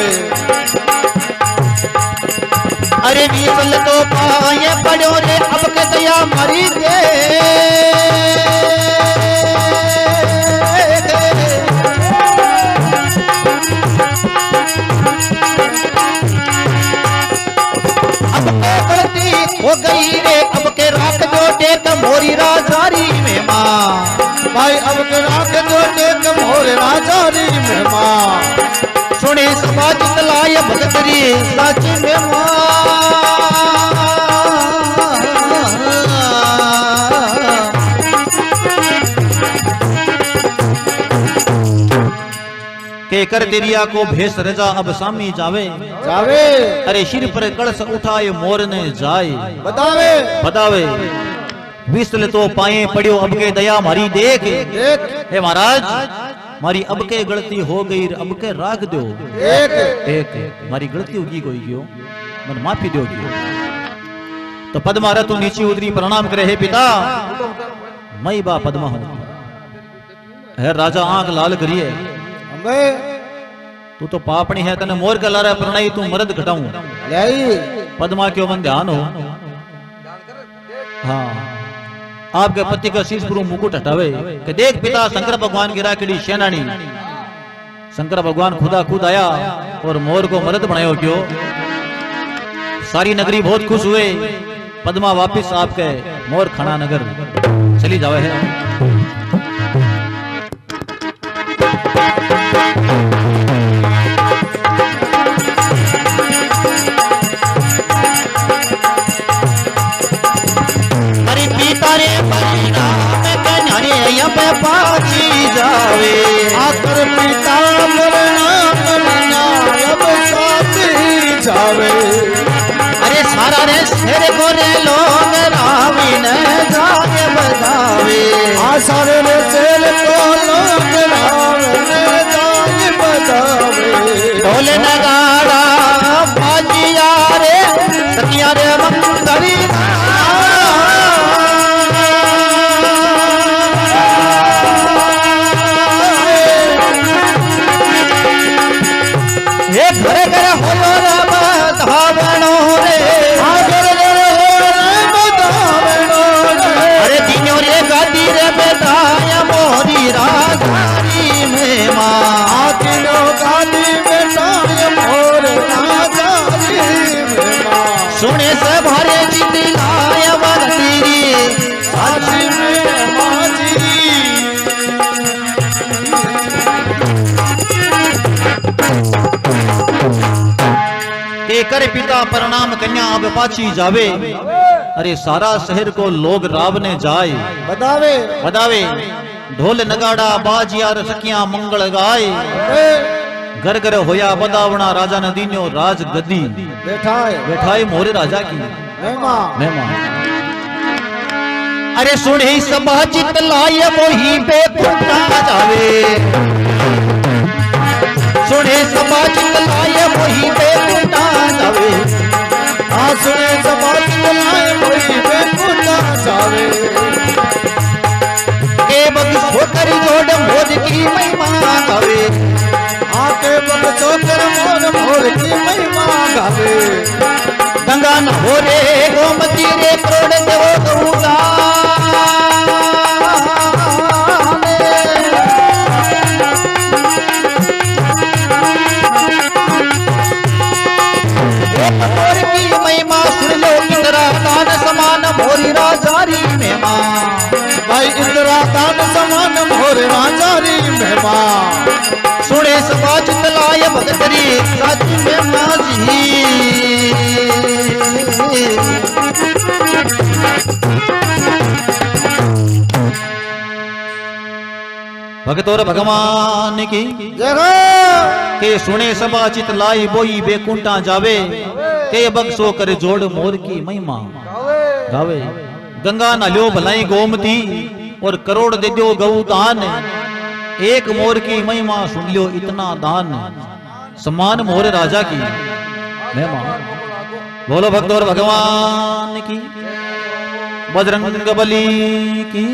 अरे विसल तो पाए पड़ो रे अब के दया मरी दे। अब तो गलती हो गई रे अब के राख दो टेक मोरी राजारी में माँ। भाई अब के राख दो टेक मोरी राजारी में माँ। सुने समाज तलाय भगतरी साची में के कर तिरिया को भेष रजा अब सामी जावे जावे। अरे सिर पर कलश उठाए मोर ने जाए बतावे बतावे। विसल तो पाए पड़ियो अब के दया मारी देख। हे महाराज मारी अब के गलती हो गई अब के राख दो एक मारी गलती होगी कोई क्यों मन माफी दोगी। तो पद्मा रे तू नीचे उतरी प्रणाम करे, हे पिता मई बा पद्मा हूं। है राजा आंख लाल करिए, तू तो पापणी है तने मोर का लारा प्रणाई तू मरद घटाऊं। पद्मा क्यों मन ध्यान हो। हाँ आपके पति का शीश गुरु मुकुट हटावे कि देख पिता शंकर भगवान की राखड़ी सेनानी। शंकर भगवान खुदा खुद आया और मोर को मर्द बनायो क्यों। सारी नगरी बहुत खुश हुए। पद्मा वापिस आपके मोर खाना नगर चली जावे है। अरे पिता रे परिणाम कन्हरे अब पाची जावे। आकर पिता परिणाम अब साची जावे। अरे सारा रे शेर को रे लोग रावी न जाए बतावे। सारे रे शेर को लोग रावी न जाए बतावे। ढोल नगाड़ा बाजिया रे सतिया रे मंगली। हे घरे घरे होलो रे बधावणो रे। अरे दिनो रे गादी रे बेदाया मोरी राजारी में माँ। दिनो गादी बेदाया मोर राजारी में माँ। सुने से भरे जीती लाया बगतीरी साची में माँ जी। कर पिता प्रणाम कन्या अब पाची जावे। अरे सारा शहर को लोग रावने जाए बतावे बतावे। ढोल नगाड़ा बाजिया सखियां मंगल गाए। घर घर होया बदावना राजा ने दीन्यो राज गद्दी। बैठाए मोरे राजा की महिमा। अरे सुने सभा चित लाए मोही पे पुटा जावे। सुने सभा चित लाए मोही पे पुटा जावे। सुने सभा चित लाए मोही पे पुटा जावे। के बग छोकर जोड़ मोर की महिमा गावे। आके बग छोकर मोर की महिमा गावे। गंगा समान हो रे गोमती रे करोड़ देवो गऊगा मोर की महिमा सुन लो इंदिरा दान समान मोरी राजारी महिमा भाई इंदिरा दान समान मोर राजारी महिमा सुने सभा चितलाय भगतरी साची महिमा जी भगत और भगवान की जगह के सुने सभा चितलाई बोई बेकुंठा जावे के बक्सो कर जोड़ मोर की महिमा गावे गंगा नालियो भलाई गोमती और करोड़ दे दो गऊ दान एक मोर की महिमा सुन लियो इतना दान समान मोर राजा की महिमा बोलो भक्त और भगवान की बजरंग बली की